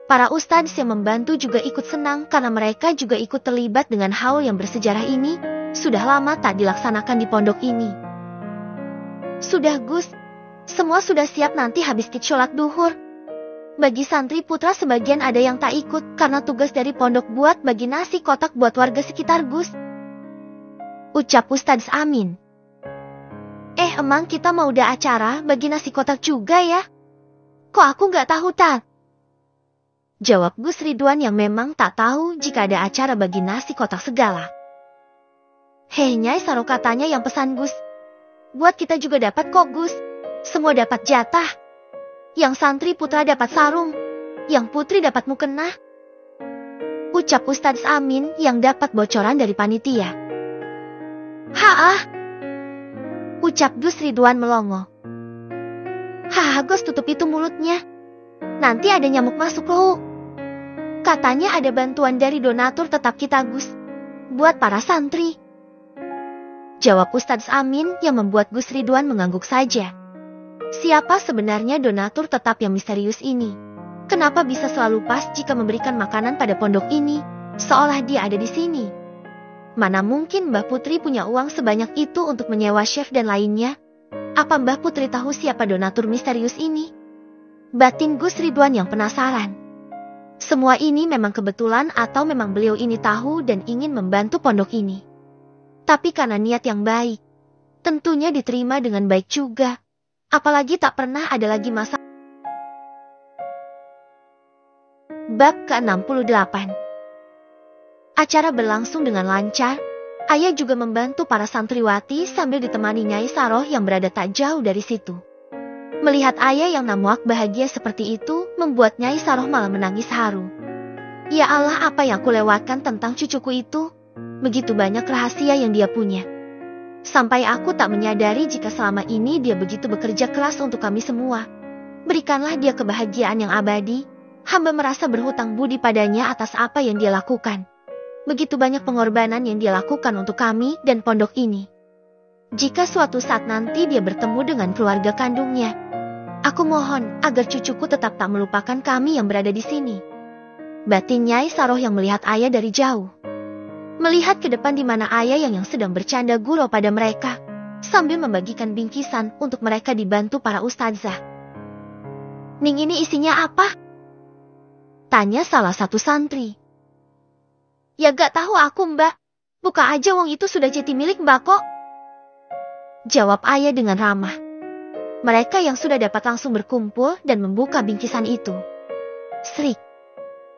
Para ustadz yang membantu juga ikut senang karena mereka juga ikut terlibat dengan haul yang bersejarah ini. Sudah lama tak dilaksanakan di pondok ini. Sudah Gus, semua sudah siap nanti habis sholat duhur. Bagi santri putra sebagian ada yang tak ikut karena tugas dari pondok buat bagi nasi kotak buat warga sekitar Gus. Ucap Ustadz Amin. Emang kita mau udah acara bagi nasi kotak juga ya? Kok aku nggak tahu Tat? Jawab Gus Ridwan yang memang tak tahu jika ada acara bagi nasi kotak segala. Hei Nyai Saro katanya yang pesan Gus. Buat kita juga dapat kok Gus. Semua dapat jatah. Yang santri putra dapat sarung. Yang putri dapat mukena. Ucap Ustadz Amin yang dapat bocoran dari panitia. Haah. Ucap Gus Ridwan melongo. Haah Gus tutup itu mulutnya. Nanti ada nyamuk masuk loh. Katanya ada bantuan dari donatur tetap kita Gus. Buat para santri. Jawab Ustadz Amin yang membuat Gus Ridwan mengangguk saja. Siapa sebenarnya donatur tetap yang misterius ini? Kenapa bisa selalu pas jika memberikan makanan pada pondok ini? Seolah dia ada di sini. Mana mungkin Mbah Putri punya uang sebanyak itu untuk menyewa chef dan lainnya? Apa Mbah Putri tahu siapa donatur misterius ini? Batin Gus Ridwan yang penasaran. Semua ini memang kebetulan atau memang beliau ini tahu dan ingin membantu pondok ini. Tapi karena niat yang baik, tentunya diterima dengan baik juga. Apalagi tak pernah ada lagi masalah. Bab ke-68. Acara berlangsung dengan lancar. Ayah juga membantu para santriwati sambil ditemani Nyai Saroh yang berada tak jauh dari situ. Melihat ayah yang namuak bahagia seperti itu, membuat Nyai Saroh malah menangis haru. Ya Allah, apa yang aku lewatkan tentang cucuku itu? Begitu banyak rahasia yang dia punya. Sampai aku tak menyadari jika selama ini dia begitu bekerja keras untuk kami semua. Berikanlah dia kebahagiaan yang abadi. Hamba merasa berhutang budi padanya atas apa yang dia lakukan. Begitu banyak pengorbanan yang dia lakukan untuk kami dan pondok ini. Jika suatu saat nanti dia bertemu dengan keluarga kandungnya, aku mohon agar cucuku tetap tak melupakan kami yang berada di sini. Batin Nyai Saroh yang melihat ayah dari jauh. Melihat ke depan di mana ayah yang sedang bercanda gurau pada mereka, sambil membagikan bingkisan untuk mereka dibantu para ustazah. Ning ini isinya apa? Tanya salah satu santri. Ya gak tahu aku Mbak. Buka aja wong itu sudah jadi milik Mbak kok. Jawab ayah dengan ramah. Mereka yang sudah dapat langsung berkumpul dan membuka bingkisan itu. Srik.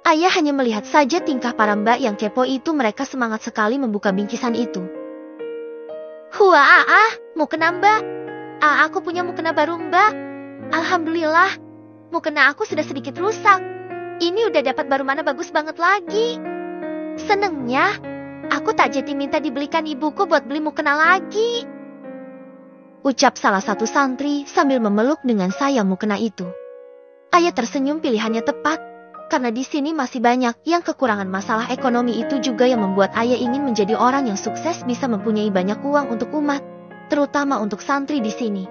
Ayah hanya melihat saja tingkah para mbak yang kepo itu, mereka semangat sekali membuka bingkisan itu. Mukena Mbak. Aku punya mukena baru Mbak. Alhamdulillah. Mukena aku sudah sedikit rusak. Ini udah dapat baru mana bagus banget lagi. Senengnya, aku tak jadi minta dibelikan ibuku buat beli mukena lagi. Ucap salah satu santri sambil memeluk dengan sayang mukena itu. Ayah tersenyum, pilihannya tepat. Karena di sini masih banyak yang kekurangan masalah ekonomi, itu juga yang membuat ayah ingin menjadi orang yang sukses, bisa mempunyai banyak uang untuk umat, terutama untuk santri di sini.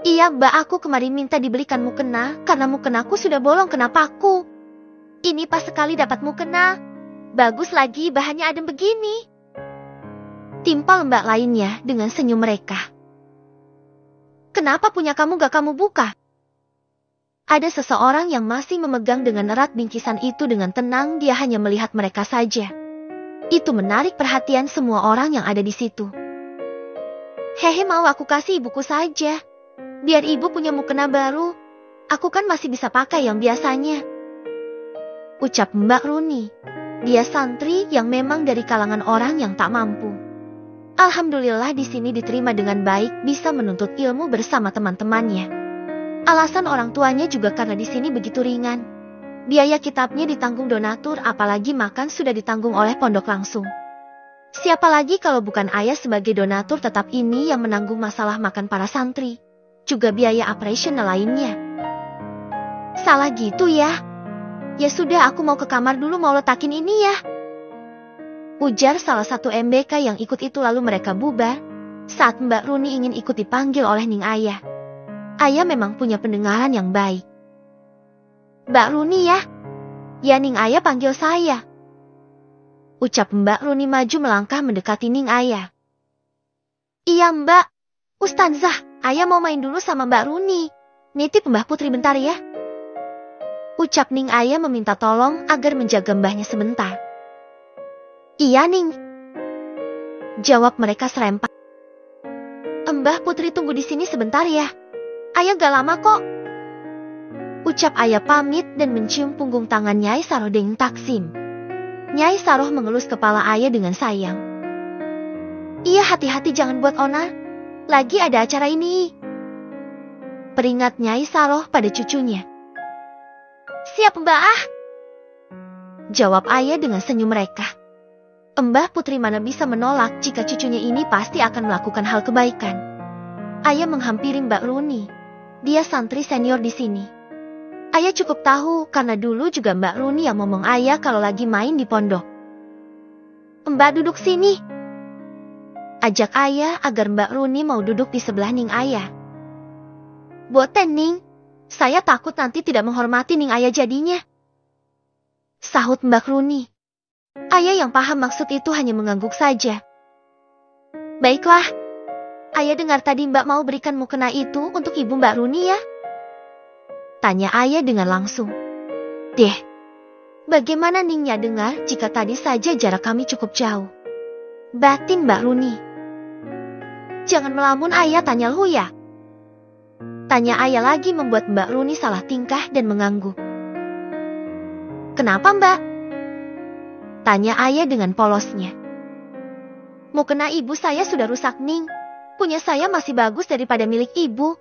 Iya Mbak, aku kemarin minta dibelikan mukena karena mukenaku sudah bolong kena paku. Ini pas sekali dapat mukena. Bagus lagi bahannya adem begini. Timpal mbak lainnya dengan senyum mereka. Kenapa punya kamu gak kamu buka? Ada seseorang yang masih memegang dengan erat bingkisan itu dengan tenang, dia hanya melihat mereka saja. Itu menarik perhatian semua orang yang ada di situ. Hehe, mau aku kasih ibuku saja. Biar ibu punya mukena baru. Aku kan masih bisa pakai yang biasanya. Ucap Mbak Runi. Dia santri yang memang dari kalangan orang yang tak mampu. Alhamdulillah di sini diterima dengan baik, bisa menuntut ilmu bersama teman-temannya. Alasan orang tuanya juga karena di sini begitu ringan. Biaya kitabnya ditanggung donatur, apalagi makan sudah ditanggung oleh pondok langsung. Siapa lagi kalau bukan ayah sebagai donatur tetap ini yang menanggung masalah makan para santri. Juga biaya operasional lainnya. Salah gitu ya. Ya sudah, aku mau ke kamar dulu, mau letakin ini ya. Ujar salah satu MBK yang ikut itu, lalu mereka bubar. Saat Mbak Runi ingin ikut dipanggil oleh Ning Ayah. Ayah memang punya pendengaran yang baik. Mbak Runi ya? Ya, Ning Ayah panggil saya. Ucap Mbak Runi maju melangkah mendekati Ning Ayah. Iya Mbak. Ustazah, Ayah mau main dulu sama Mbak Runi. Nitip Mbah Putri bentar ya. Ucap Ning Ayah meminta tolong agar menjaga mbahnya sebentar. Iya Ning. Jawab mereka serempak. Mbah Putri tunggu di sini sebentar ya. Ayah gak lama kok. Ucap Ayah pamit dan mencium punggung tangan Nyai Saroh Deng Taksim. Nyai Saroh mengelus kepala Ayah dengan sayang. Iya, hati-hati jangan buat onar. Lagi ada acara ini. Peringat Nyai Saroh pada cucunya. Siap Mbak ah. Jawab Ayah dengan senyum mereka. Mbah Putri mana bisa menolak jika cucunya ini pasti akan melakukan hal kebaikan. Ayah menghampiri Mbak Runi. Dia santri senior di sini. Ayah cukup tahu karena dulu juga Mbak Runi yang ngomong Ayah kalau lagi main di pondok. Mbak duduk sini. Ajak Ayah agar Mbak Runi mau duduk di sebelah Ning Ayah. Boten Ning, saya takut nanti tidak menghormati Ning Ayah jadinya. Sahut Mbak Runi. Ayah yang paham maksud itu hanya mengangguk saja. Baiklah. Ayah dengar tadi Mbak mau berikan mukena itu untuk ibu Mbak Runi ya? Tanya Ayah dengan langsung. Deh, bagaimana Ningnya dengar jika tadi saja jarak kami cukup jauh? Batin Mbak Runi. Jangan melamun Ayah, tanya lu ya. Tanya Ayah lagi membuat Mbak Runi salah tingkah dan mengangguk. Kenapa Mbak? Tanya Ayah dengan polosnya. Mukena ibu saya sudah rusak Ning. Punya saya masih bagus daripada milik ibu.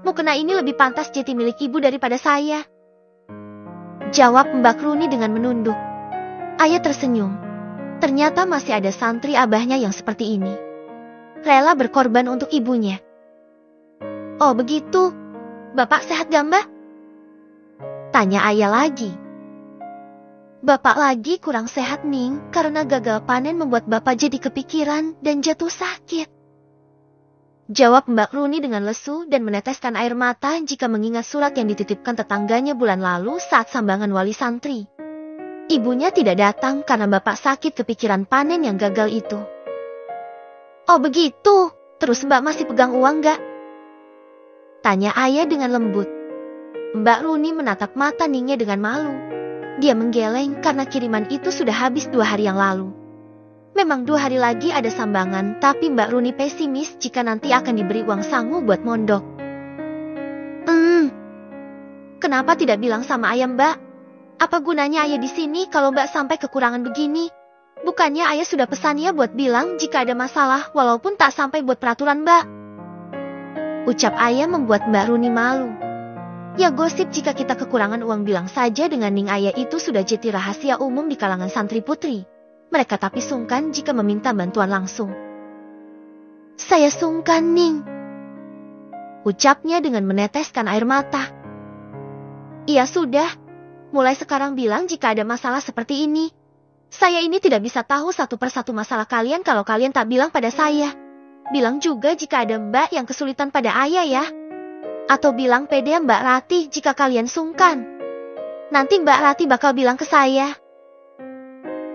Mukena ini lebih pantas jadi milik ibu daripada saya. Jawab Mbak Runi dengan menunduk. Ayah tersenyum. Ternyata masih ada santri abahnya yang seperti ini. Rela berkorban untuk ibunya. Oh begitu. Bapak sehat gak Mbak? Tanya Ayah lagi. Bapak lagi kurang sehat Ning, karena gagal panen membuat Bapak jadi kepikiran dan jatuh sakit. Jawab Mbak Runi dengan lesu dan meneteskan air mata jika mengingat surat yang dititipkan tetangganya bulan lalu saat sambangan wali santri. Ibunya tidak datang karena Bapak sakit kepikiran panen yang gagal itu. Oh begitu, terus Mbak masih pegang uang gak? Tanya Ayah dengan lembut. Mbak Runi menatap mata Ningnya dengan malu. Dia menggeleng karena kiriman itu sudah habis 2 hari yang lalu. Memang 2 hari lagi ada sambangan, tapi Mbak Runi pesimis jika nanti akan diberi uang sangu buat mondok. Kenapa tidak bilang sama Ayah Mbak? Apa gunanya Ayah di sini kalau Mbak sampai kekurangan begini? Bukannya Ayah sudah pesan ya buat bilang jika ada masalah, walaupun tak sampai buat peraturan Mbak. Ucap Ayah membuat Mbak Runi malu. Ya gosip jika kita kekurangan uang bilang saja dengan Ning Ayah itu sudah jadi rahasia umum di kalangan santri putri. Mereka tapi sungkan jika meminta bantuan langsung. Saya sungkan Ning. Ucapnya dengan meneteskan air mata. Iya sudah, mulai sekarang bilang jika ada masalah seperti ini. Saya ini tidak bisa tahu satu persatu masalah kalian kalau kalian tak bilang pada saya. Bilang juga jika ada Mbak yang kesulitan pada Ayah ya. Atau bilang pede Mbak Ratih jika kalian sungkan. Nanti Mbak Ratih bakal bilang ke saya.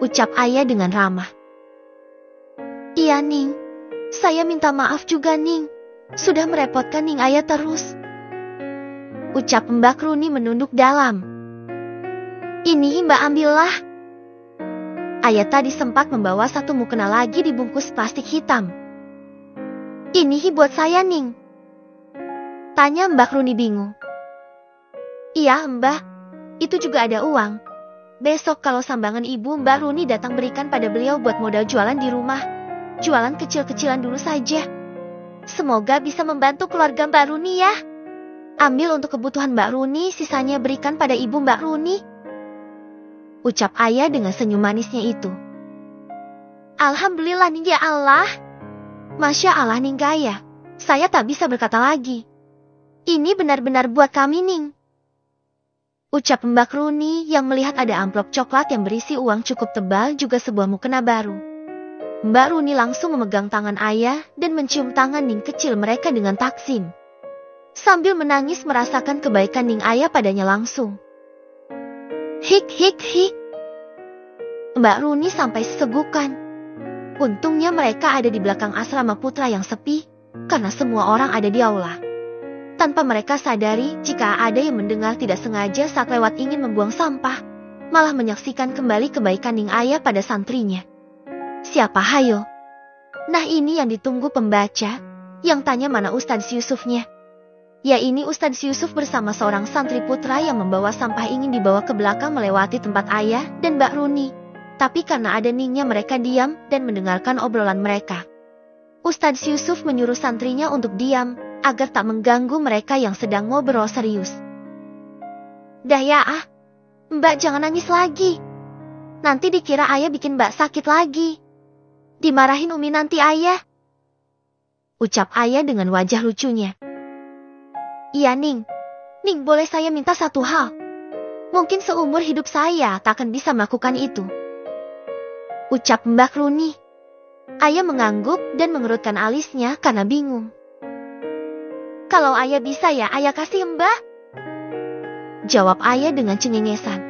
Ucap Ayah dengan ramah. Iya Ning, saya minta maaf juga Ning. Sudah merepotkan Ning Ayah terus. Ucap Mbak Runi menunduk dalam. Ini Mbak ambillah. Ayah tadi sempat membawa satu mukena lagi dibungkus plastik hitam. Ini buat saya Ning. Tanya Mbak Runi bingung. Iya Mbak, itu juga ada uang. Besok kalau sambangan ibu Mbak Runi datang berikan pada beliau buat modal jualan di rumah. Jualan kecil-kecilan dulu saja. Semoga bisa membantu keluarga Mbak Runi ya. Ambil untuk kebutuhan Mbak Runi, sisanya berikan pada ibu Mbak Runi. Ucap ayah dengan senyum manisnya itu. Alhamdulillah Ning ya Allah. Masya Allah Ning Gaya. Saya tak bisa berkata lagi. Ini benar-benar buat kami Ning. Ucap Mbak Runi yang melihat ada amplop coklat yang berisi uang cukup tebal juga sebuah mukena baru. Mbak Runi langsung memegang tangan ayah dan mencium tangan Ning kecil mereka dengan taksim. Sambil menangis merasakan kebaikan Ning ayah padanya langsung. Hik hik hik. Mbak Runi sampai sesegukan. Untungnya mereka ada di belakang asrama putra yang sepi, karena semua orang ada di aula. Tanpa mereka sadari jika ada yang mendengar tidak sengaja saat lewat ingin membuang sampah, malah menyaksikan kembali kebaikan Ning ayah pada santrinya. Siapa hayo? Nah ini yang ditunggu pembaca, yang tanya mana Ustadz Yusufnya. Ya ini Ustadz Yusuf bersama seorang santri putra yang membawa sampah ingin dibawa ke belakang melewati tempat ayah dan Mbak Runi. Tapi karena ada Ningnya mereka diam dan mendengarkan obrolan mereka. Ustadz Yusuf menyuruh santrinya untuk diam, agar tak mengganggu mereka yang sedang ngobrol serius. Dah ya Mbak jangan nangis lagi. Nanti dikira ayah bikin Mbak sakit lagi. Dimarahin Umi nanti ayah. Ucap ayah dengan wajah lucunya. Iya Ning, boleh saya minta satu hal? Mungkin seumur hidup saya tak akan bisa melakukan itu. Ucap Mbak Runi. Ayah mengangguk dan mengerutkan alisnya karena bingung. Kalau ayah bisa ya ayah kasih Mbak. Jawab ayah dengan cengengesan.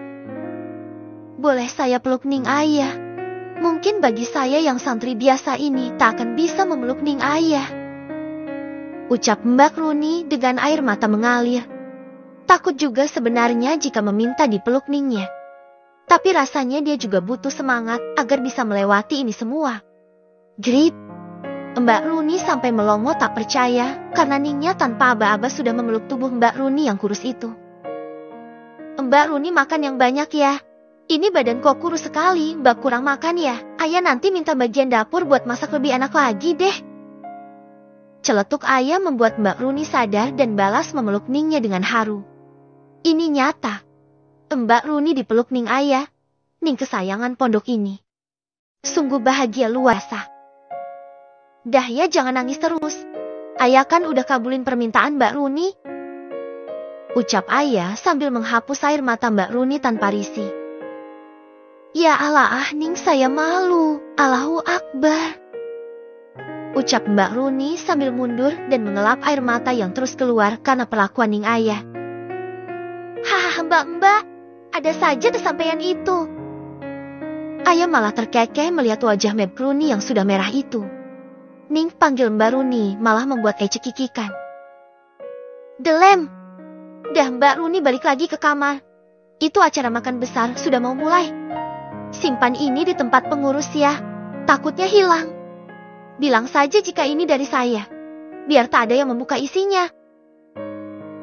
Boleh saya peluk Ning ayah? Mungkin bagi saya yang santri biasa ini tak akan bisa memeluk Ning ayah. Ucap Mbak Runi dengan air mata mengalir. Takut juga sebenarnya jika meminta dipeluk Ningnya. Tapi rasanya dia juga butuh semangat agar bisa melewati ini semua. Grip. Mbak Runi sampai melongo tak percaya karena Ningnya tanpa aba-aba sudah memeluk tubuh Mbak Runi yang kurus itu. Mbak Runi makan yang banyak ya. Ini badan kok kurus sekali, Mbak kurang makan ya. Ayah nanti minta bagian dapur buat masak lebih enak lagi deh. Celetuk ayah membuat Mbak Runi sadar dan balas memeluk Ningnya dengan haru. Ini nyata. Mbak Runi dipeluk Ning ayah, Ning kesayangan pondok ini. Sungguh bahagia luar biasa. Dah ya jangan nangis terus. Ayah kan udah kabulin permintaan Mbak Runi. Ucap ayah sambil menghapus air mata Mbak Runi tanpa risih. Ya Allah Ning saya malu. Allahu Akbar. Ucap Mbak Runi sambil mundur dan mengelap air mata yang terus keluar karena perlakuan Ning ayah. Hahaha Mbak, ada saja kesampaian itu. Ayah malah terkekeh melihat wajah Mbak Runi yang sudah merah itu. Ning panggil Mbak Runi malah membuat cekikikan. Delem. Dah Mbak Runi balik lagi ke kamar. Itu acara makan besar sudah mau mulai. Simpan ini di tempat pengurus ya. Takutnya hilang. Bilang saja jika ini dari saya. Biar tak ada yang membuka isinya.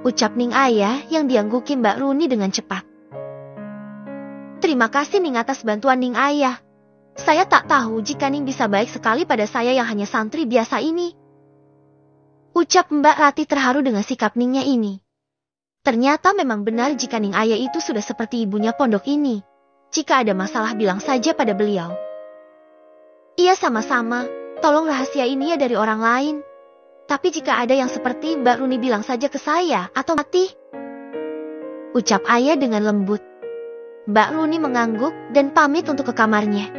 Ucap Ning ayah yang diangguki Mbak Runi dengan cepat. Terima kasih Ning atas bantuan Ning ayah. Saya tak tahu jika Ning bisa baik sekali pada saya yang hanya santri biasa ini. Ucap Mbak Rati terharu dengan sikap Ningnya ini. Ternyata memang benar jika Ning ayah itu sudah seperti ibunya pondok ini. Jika ada masalah bilang saja pada beliau. Iya sama-sama. Tolong rahasia ini ya dari orang lain. Tapi jika ada yang seperti Mbak Runi bilang saja ke saya atau mati. Ucap ayah dengan lembut. Mbak Runi mengangguk dan pamit untuk ke kamarnya.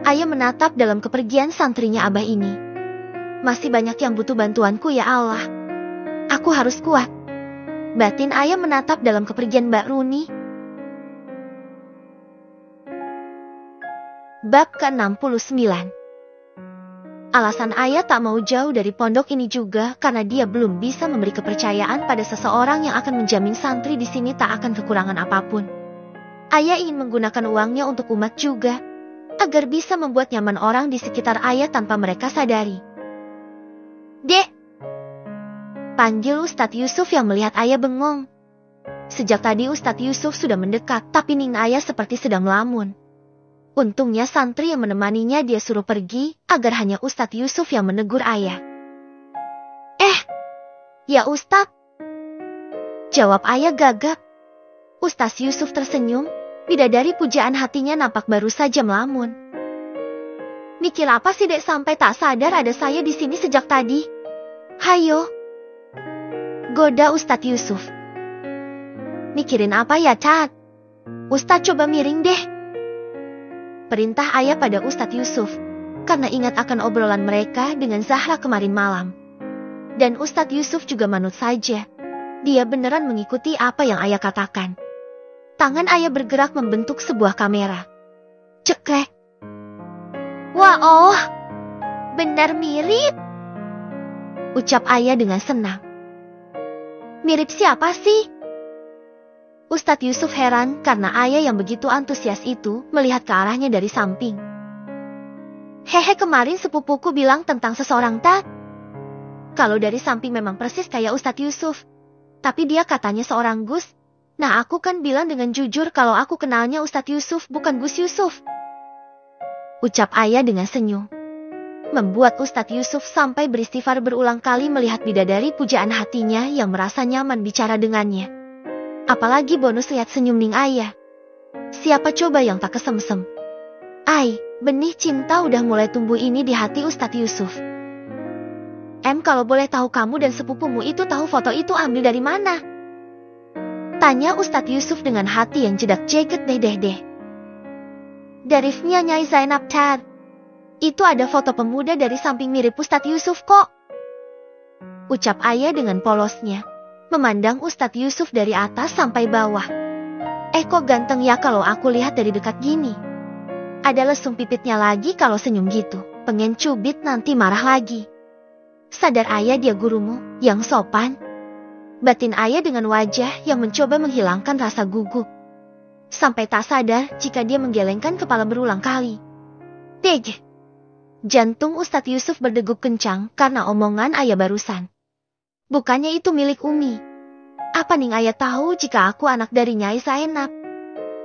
Ayah menatap dalam kepergian santrinya Abah ini. Masih banyak yang butuh bantuanku ya Allah. Aku harus kuat. Batin ayah menatap dalam kepergian Mbak Runi. Bab ke-69. Alasan ayah tak mau jauh dari pondok ini juga karena dia belum bisa memberi kepercayaan pada seseorang yang akan menjamin santri di sini tak akan kekurangan apapun. Ayah ingin menggunakan uangnya untuk umat juga, agar bisa membuat nyaman orang di sekitar ayah tanpa mereka sadari. Dek! Panggil Ustadz Yusuf yang melihat ayah bengong. Sejak tadi Ustadz Yusuf sudah mendekat, tapi Ning Ayah seperti sedang melamun. Untungnya santri yang menemaninya dia suruh pergi, agar hanya Ustadz Yusuf yang menegur ayah. Ya Ustadz. Jawab ayah gagap. Ustadz Yusuf tersenyum, bidadari pujaan hatinya nampak baru saja melamun. Mikir apa sih dek sampai tak sadar ada saya di sini sejak tadi? Hayo. Goda Ustadz Yusuf. Mikirin apa ya, Cat? Ustadz coba miring deh. Perintah ayah pada Ustadz Yusuf, karena ingat akan obrolan mereka dengan Zahra kemarin malam. Dan Ustadz Yusuf juga manut saja. Dia beneran mengikuti apa yang ayah katakan. Tangan ayah bergerak membentuk sebuah kamera. Cekrek. Wah, benar mirip. Ucap ayah dengan senang. Mirip siapa sih? Ustadz Yusuf heran karena ayah yang begitu antusias itu melihat ke arahnya dari samping. Hehe, kemarin sepupuku bilang tentang seseorang Tat. Kalau dari samping memang persis kayak Ustadz Yusuf. Tapi dia katanya seorang Gus. Nah aku kan bilang dengan jujur kalau aku kenalnya Ustadz Yusuf bukan Gus Yusuf. Ucap ayah dengan senyum. Membuat Ustadz Yusuf sampai beristighfar berulang kali melihat bidadari pujaan hatinya yang merasa nyaman bicara dengannya. Apalagi bonus lihat senyum Ning Ayah. Siapa coba yang tak kesemsem? Benih cinta udah mulai tumbuh ini di hati Ustadz Yusuf. Kalau boleh tahu kamu dan sepupumu itu tahu foto itu ambil dari mana? Tanya Ustadz Yusuf dengan hati yang jedak jeget deh. Dari Nyai Zainab Tad. Itu ada foto pemuda dari samping mirip Ustadz Yusuf kok. Ucap ayah dengan polosnya. Memandang Ustadz Yusuf dari atas sampai bawah. Kok ganteng ya kalau aku lihat dari dekat gini. Ada lesung pipitnya lagi kalau senyum gitu. Pengen cubit nanti marah lagi. Sadar ayah dia gurumu, yang sopan. Batin ayah dengan wajah yang mencoba menghilangkan rasa gugup. Sampai tak sadar jika dia menggelengkan kepala berulang kali. Deg! Jantung Ustadz Yusuf berdegup kencang karena omongan ayah barusan. Bukannya itu milik Umi. Apa Ning Ayah tahu jika aku anak dari Nyai Zainab?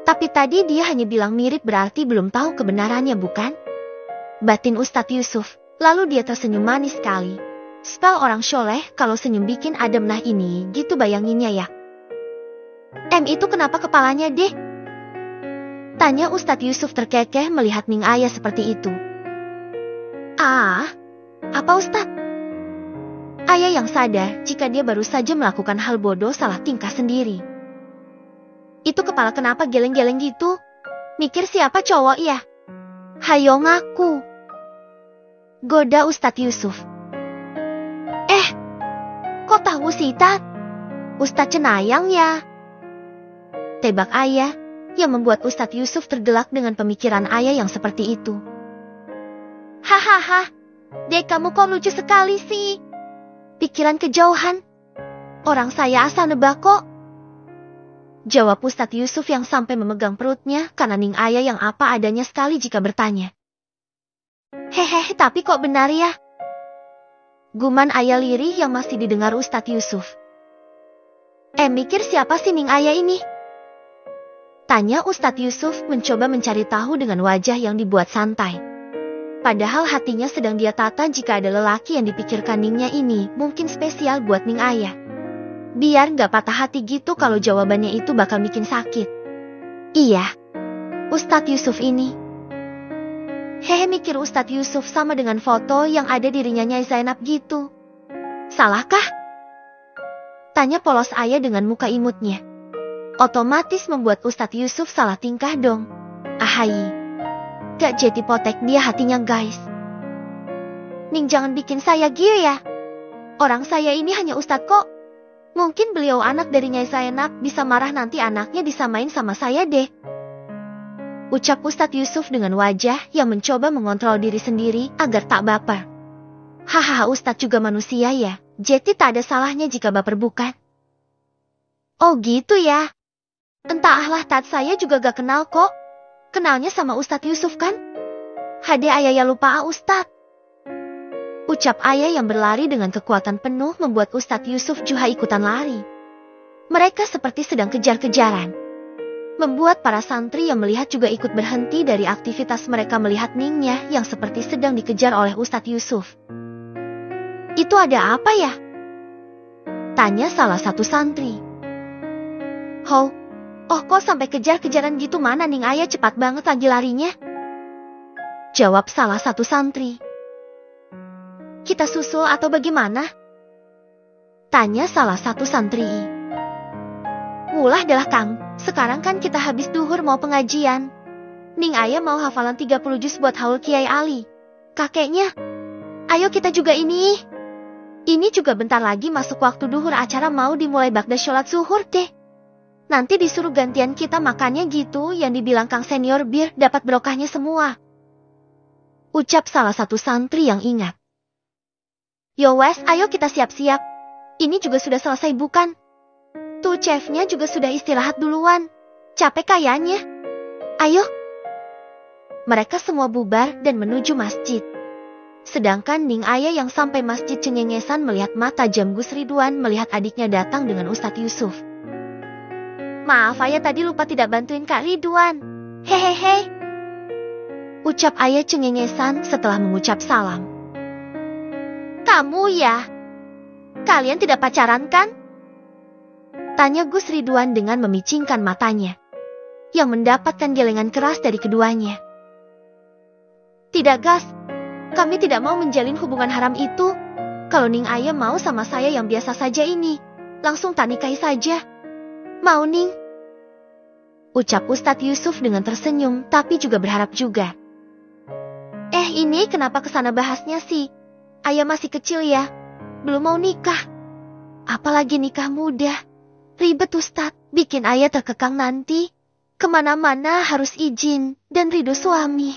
Tapi tadi dia hanya bilang mirip berarti belum tahu kebenarannya bukan? Batin Ustadz Yusuf, lalu dia tersenyum manis sekali. Spell orang soleh kalau senyum bikin adem nah ini gitu bayanginnya ya. Itu kenapa kepalanya deh? Tanya Ustadz Yusuf terkekeh melihat Ning Ayah seperti itu. Apa Ustadz? Ayah yang sadar jika dia baru saja melakukan hal bodoh salah tingkah sendiri. Itu kepala kenapa geleng-geleng gitu? Mikir siapa cowok ya? Hayo ngaku. Goda Ustadz Yusuf. Kok tahu sih Tat? Ustadz Cenayang ya? Tebak ayah yang membuat Ustadz Yusuf tergelak dengan pemikiran ayah yang seperti itu. Hahaha, dek kamu kok lucu sekali sih. Pikiran kejauhan. Orang saya asal nebak kok. Jawab Ustadz Yusuf yang sampai memegang perutnya karena Ning Ayah yang apa adanya sekali jika bertanya. Hehehe, tapi kok benar ya? Guman ayah lirih yang masih didengar Ustadz Yusuf. Mikir siapa sih Ning Ayah ini? Tanya Ustadz Yusuf mencoba mencari tahu dengan wajah yang dibuat santai. Padahal hatinya sedang dia tata jika ada lelaki yang dipikirkan Ningnya ini mungkin spesial buat Ning Ayah. Biar gak patah hati gitu kalau jawabannya itu bakal bikin sakit. Iya, Ustadz Yusuf ini. Mikir Ustadz Yusuf sama dengan foto yang ada dirinya Nyai Zainab gitu. Salahkah? Tanya polos ayah dengan muka imutnya. Otomatis membuat Ustadz Yusuf salah tingkah dong. Ahai. Gak jadi potek dia hatinya guys. Ning jangan bikin saya gila ya. Orang saya ini hanya Ustadz kok. Mungkin beliau anak dari Nyai Zainab bisa marah nanti anaknya disamain sama saya deh. Ucap Ustadz Yusuf dengan wajah yang mencoba mengontrol diri sendiri agar tak baper. Hahaha, Ustadz juga manusia ya. Jeti tak ada salahnya jika baper bukan? Oh gitu ya. Entahlah, Tat, saya juga gak kenal kok. Kenalnya sama Ustadz Yusuf kan? Hade ayah ya lupa Ustadz. Ucap ayah yang berlari dengan kekuatan penuh membuat Ustadz Yusuf juga ikutan lari. Mereka seperti sedang kejar-kejaran. Membuat para santri yang melihat juga ikut berhenti dari aktivitas mereka melihat Ningnya yang seperti sedang dikejar oleh Ustadz Yusuf. Itu ada apa ya? Tanya salah satu santri. Oh kok sampai kejar-kejaran gitu, mana Ning ayah cepat banget lagi larinya? Jawab salah satu santri. Kita susul atau bagaimana? Tanya salah satu santri. Ulah adalah Kang, sekarang kan kita habis duhur mau pengajian. Ning ayah mau hafalan 30 juz buat haul Kiai Ali. Kakeknya, ayo kita juga ini. Ini juga bentar lagi masuk waktu duhur, acara mau dimulai bakda sholat zuhur deh. Nanti disuruh gantian kita makannya gitu, yang dibilang Kang Senior biar dapat berokahnya semua. Ucap salah satu santri yang ingat. Yo wes, ayo kita siap-siap. Ini juga sudah selesai bukan? Tuh chefnya juga sudah istirahat duluan. Capek kayaknya. Ayo. Mereka semua bubar dan menuju masjid. Sedangkan Ning ayah yang sampai masjid cengengesan melihat mata jam Gus Ridwan melihat adiknya datang dengan Ustadz Yusuf. Maaf ayah, tadi lupa tidak bantuin Kak Ridwan. Hehehe. Ucap ayah cengengesan setelah mengucap salam. Kamu ya? Kalian tidak pacaran kan? Tanya Gus Ridwan dengan memicingkan matanya. Yang mendapatkan gelengan keras dari keduanya. Tidak Gas. Kami tidak mau menjalin hubungan haram itu. Kalau Ning ayah mau sama saya yang biasa saja ini, langsung tak nikahi saja. Mau Ning? Ucap Ustadz Yusuf dengan tersenyum tapi juga berharap juga. Ini kenapa kesana bahasnya sih? Ayah masih kecil ya, belum mau nikah. Apalagi nikah muda. Ribet Ustadz, bikin ayah terkekang nanti. Kemana-mana harus izin dan ridho suami.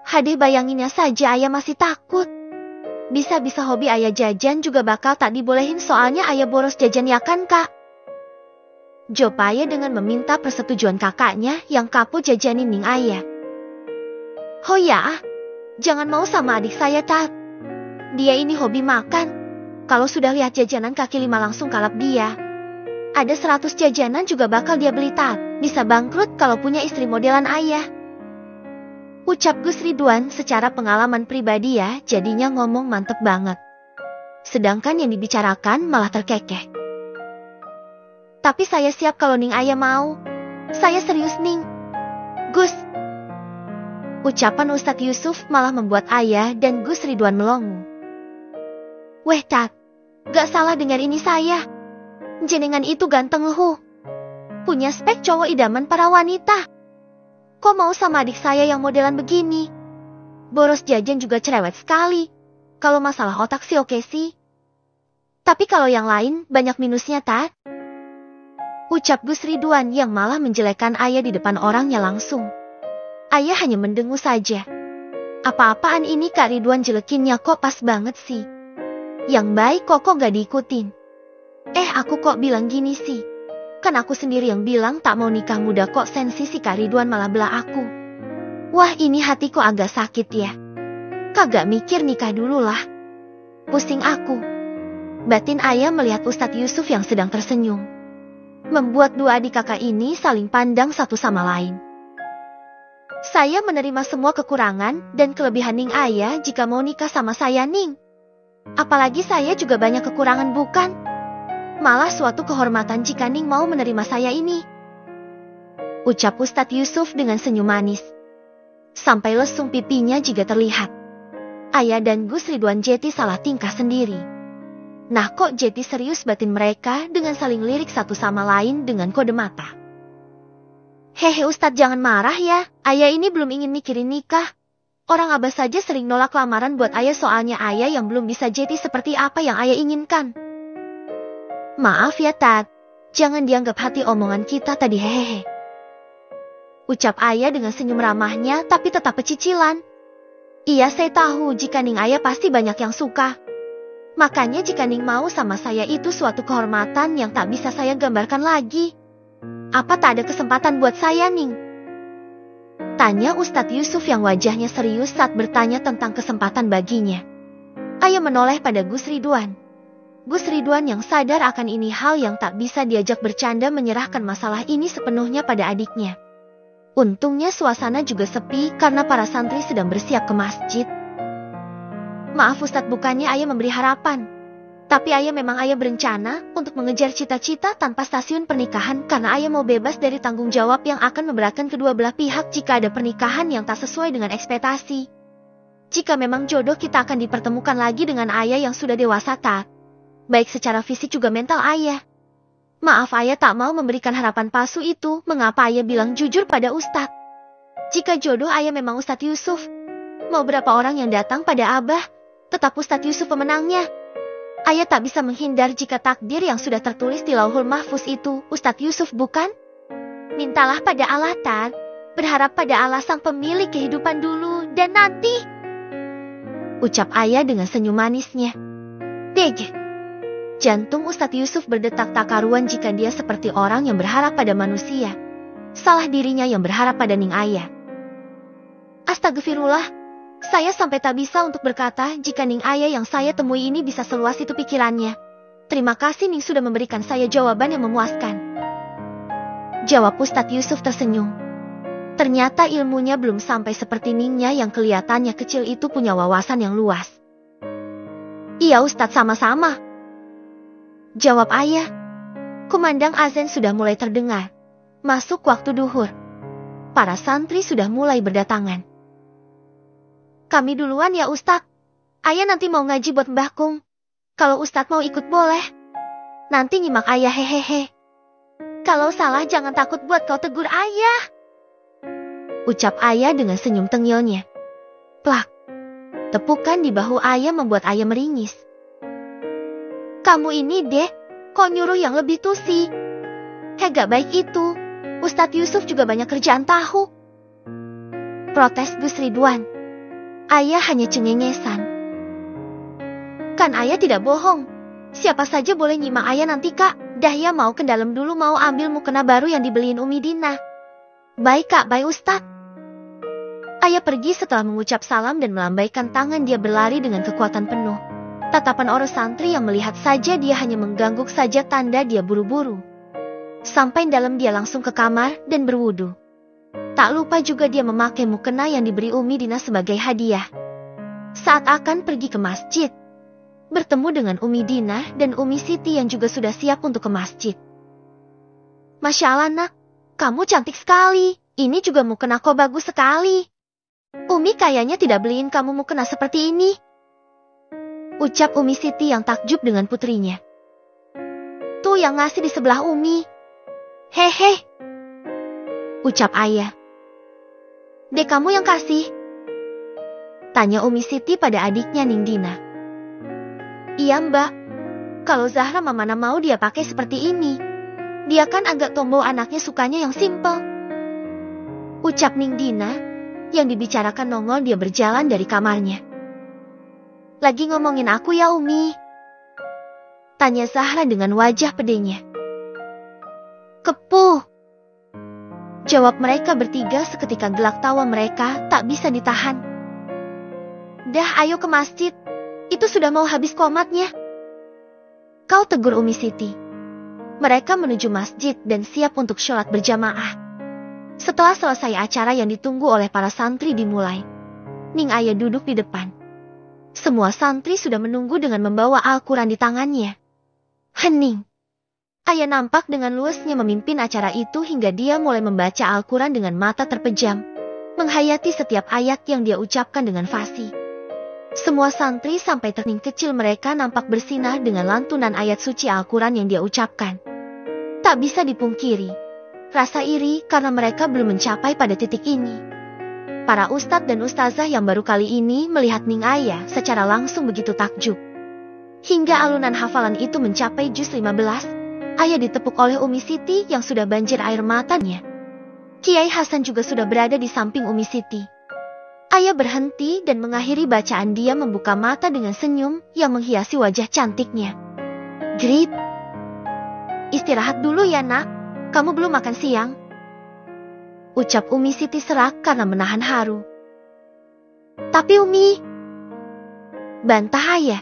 Hade bayanginnya saja ayah masih takut. Bisa-bisa hobi ayah jajan juga bakal tak dibolehin soalnya ayah boros jajan ya kan Kak? Jawab ayah dengan meminta persetujuan kakaknya yang kapok jajanin Ning ayah. Oh ya, jangan mau sama adik saya Tat. Dia ini hobi makan. Kalau sudah lihat jajanan kaki lima langsung kalap dia. Ada 100 jajanan juga bakal dia beli Tat. Bisa bangkrut kalau punya istri modelan ayah. Ucap Gus Ridwan secara pengalaman pribadi ya, jadinya ngomong mantep banget. Sedangkan yang dibicarakan malah terkekeh. Tapi saya siap kalau Ning ayah mau. Saya serius Ning. Gus. Ucapan Ustadz Yusuf malah membuat ayah dan Gus Ridwan melongo. Weh Tat, gak salah dengar ini saya. Jenengan itu ganteng loh. Punya spek cowok idaman para wanita. Kok mau sama adik saya yang modelan begini? Boros jajan juga cerewet sekali. Kalau masalah otak sih oke sih. Tapi kalau yang lain banyak minusnya Tat. Ucap Gus Ridwan yang malah menjelekkan ayah di depan orangnya langsung. Ayah hanya mendengus saja. Apa-apaan ini Kak Ridwan jelekinnya kok pas banget sih. Yang baik kok gak diikutin. Aku kok bilang gini sih. Kan aku sendiri yang bilang tak mau nikah muda kok sensi si Kak Ridwan malah belah aku. Wah ini hatiku agak sakit ya. Kagak mikir nikah dulu lah. Pusing aku. Batin ayah melihat Ustadz Yusuf yang sedang tersenyum. Membuat dua adik kakak ini saling pandang satu sama lain. Saya menerima semua kekurangan dan kelebihan Ning ayah jika mau nikah sama saya Ning. Apalagi saya juga banyak kekurangan bukan? Malah suatu kehormatan jika Ning mau menerima saya ini. Ucap Ustadz Yusuf dengan senyum manis. Sampai lesung pipinya juga terlihat. Ayah dan Gus Ridwan Jeti salah tingkah sendiri. Nah kok Jeti serius batin mereka dengan saling lirik satu sama lain dengan kode mata. Hehe Ustadz jangan marah ya, ayah ini belum ingin mikirin nikah. Orang abah saja sering nolak lamaran buat ayah soalnya ayah yang belum bisa Jeti seperti apa yang ayah inginkan. Maaf ya Tat, jangan dianggap hati omongan kita tadi hehehe. Ucap ayah dengan senyum ramahnya tapi tetap pecicilan. Iya, saya tahu jika Ning Ayah pasti banyak yang suka. Makanya jika Ning mau sama saya itu suatu kehormatan yang tak bisa saya gambarkan lagi. Apa tak ada kesempatan buat saya, Ning? Tanya Ustadz Yusuf yang wajahnya serius saat bertanya tentang kesempatan baginya. Ayah menoleh pada Gus Ridwan. Gus Ridwan yang sadar akan ini hal yang tak bisa diajak bercanda menyerahkan masalah ini sepenuhnya pada adiknya. Untungnya suasana juga sepi karena para santri sedang bersiap ke masjid. Maaf Ustadz, bukannya ayah memberi harapan. Tapi memang ayah berencana untuk mengejar cita-cita tanpa stasiun pernikahan karena ayah mau bebas dari tanggung jawab yang akan memberatkan kedua belah pihak jika ada pernikahan yang tak sesuai dengan ekspektasi. Jika memang jodoh kita akan dipertemukan lagi dengan ayah yang sudah dewasa tak, baik secara fisik juga mental ayah. Maaf ayah tak mau memberikan harapan palsu itu, mengapa ayah bilang jujur pada Ustadz? Jika jodoh ayah memang Ustadz Yusuf, mau berapa orang yang datang pada abah, tetap Ustadz Yusuf pemenangnya. Ayah tak bisa menghindar jika takdir yang sudah tertulis di Lauhul Mahfuz itu Ustadz Yusuf, bukan? Mintalah pada Allah Tat, berharap pada Allah sang pemilik kehidupan dulu dan nanti. Ucap ayah dengan senyum manisnya. Dej. Jantung Ustadz Yusuf berdetak tak karuan jika dia seperti orang yang berharap pada manusia. Salah dirinya yang berharap pada Ning Ayah. Astagfirullah. Saya sampai tak bisa untuk berkata jika Ning Ayah yang saya temui ini bisa seluas itu pikirannya. Terima kasih Ning sudah memberikan saya jawaban yang memuaskan. Jawab Ustadz Yusuf tersenyum. Ternyata ilmunya belum sampai seperti Ningnya yang kelihatannya kecil itu punya wawasan yang luas. Iya Ustadz, sama-sama. Jawab ayah. Kumandang azan sudah mulai terdengar. Masuk waktu duhur. Para santri sudah mulai berdatangan. Kami duluan ya Ustadz. Ayah nanti mau ngaji buat Mbah Kung. Kalau Ustadz mau ikut boleh. Nanti nyimak ayah, hehehe. Kalau salah jangan takut buat kau tegur ayah. Ucap ayah dengan senyum tengilnya. Plak. Tepukan di bahu ayah membuat ayah meringis. Kamu ini deh, kok nyuruh yang lebih tusi. Gak baik itu. Ustadz Yusuf juga banyak kerjaan tahu. Protes Gus Ridwan. Ayah hanya cengengesan. Kan ayah tidak bohong. Siapa saja boleh nyimak ayah nanti kak. Dahya mau ke dalam dulu mau ambil mukena baru yang dibeliin Umi Dina. Baik kak, baik Ustadz. Ayah pergi setelah mengucap salam dan melambaikan tangan dia berlari dengan kekuatan penuh. Tatapan orang santri yang melihat saja dia hanya mengganggu saja tanda dia buru-buru. Sampai dalam dia langsung ke kamar dan berwudu. Tak lupa juga dia memakai mukena yang diberi Umi Dina sebagai hadiah. Saat akan pergi ke masjid, bertemu dengan Umi Dina dan Umi Siti yang juga sudah siap untuk ke masjid. Masya Allah nak, kamu cantik sekali. Ini juga mukena kau bagus sekali. Umi kayaknya tidak beliin kamu mukena seperti ini. Ucap Umi Siti yang takjub dengan putrinya. Tuh yang ngasih di sebelah Umi. Hehe. Ucap ayah. Dek kamu yang kasih? Tanya Umi Siti pada adiknya Ning Dina. Iya mbak. Kalau Zahra mana mau dia pakai seperti ini. Dia kan agak tombow, anaknya sukanya yang simple. Ucap Ning Dina yang dibicarakan nongol dia berjalan dari kamarnya. Lagi ngomongin aku ya Umi? Tanya Zahra dengan wajah pedenya. Kepuh. Jawab mereka bertiga seketika gelak tawa mereka tak bisa ditahan. Dah ayo ke masjid. Itu sudah mau habis komatnya. Kau tegur Umi Siti. Mereka menuju masjid dan siap untuk sholat berjamaah. Setelah selesai acara yang ditunggu oleh para santri dimulai, Ning Ayah duduk di depan. Semua santri sudah menunggu dengan membawa Al-Quran di tangannya. Hening. Ayah nampak dengan luasnya memimpin acara itu hingga dia mulai membaca Al-Quran dengan mata terpejam, menghayati setiap ayat yang dia ucapkan dengan fasih. Semua santri sampai terning kecil mereka nampak bersinar dengan lantunan ayat suci Al-Quran yang dia ucapkan. Tak bisa dipungkiri, rasa iri karena mereka belum mencapai pada titik ini. Para ustadz dan ustazah yang baru kali ini melihat Ning Ayah secara langsung begitu takjub. Hingga alunan hafalan itu mencapai juz 15, Ayah ditepuk oleh Umi Siti yang sudah banjir air matanya. Kiai Hasan juga sudah berada di samping Umi Siti. Ayah berhenti dan mengakhiri bacaan. Dia membuka mata dengan senyum yang menghiasi wajah cantiknya. Grip, istirahat dulu ya nak, kamu belum makan siang. Ucap Umi Siti serak karena menahan haru. Tapi Umi, bantah ayah.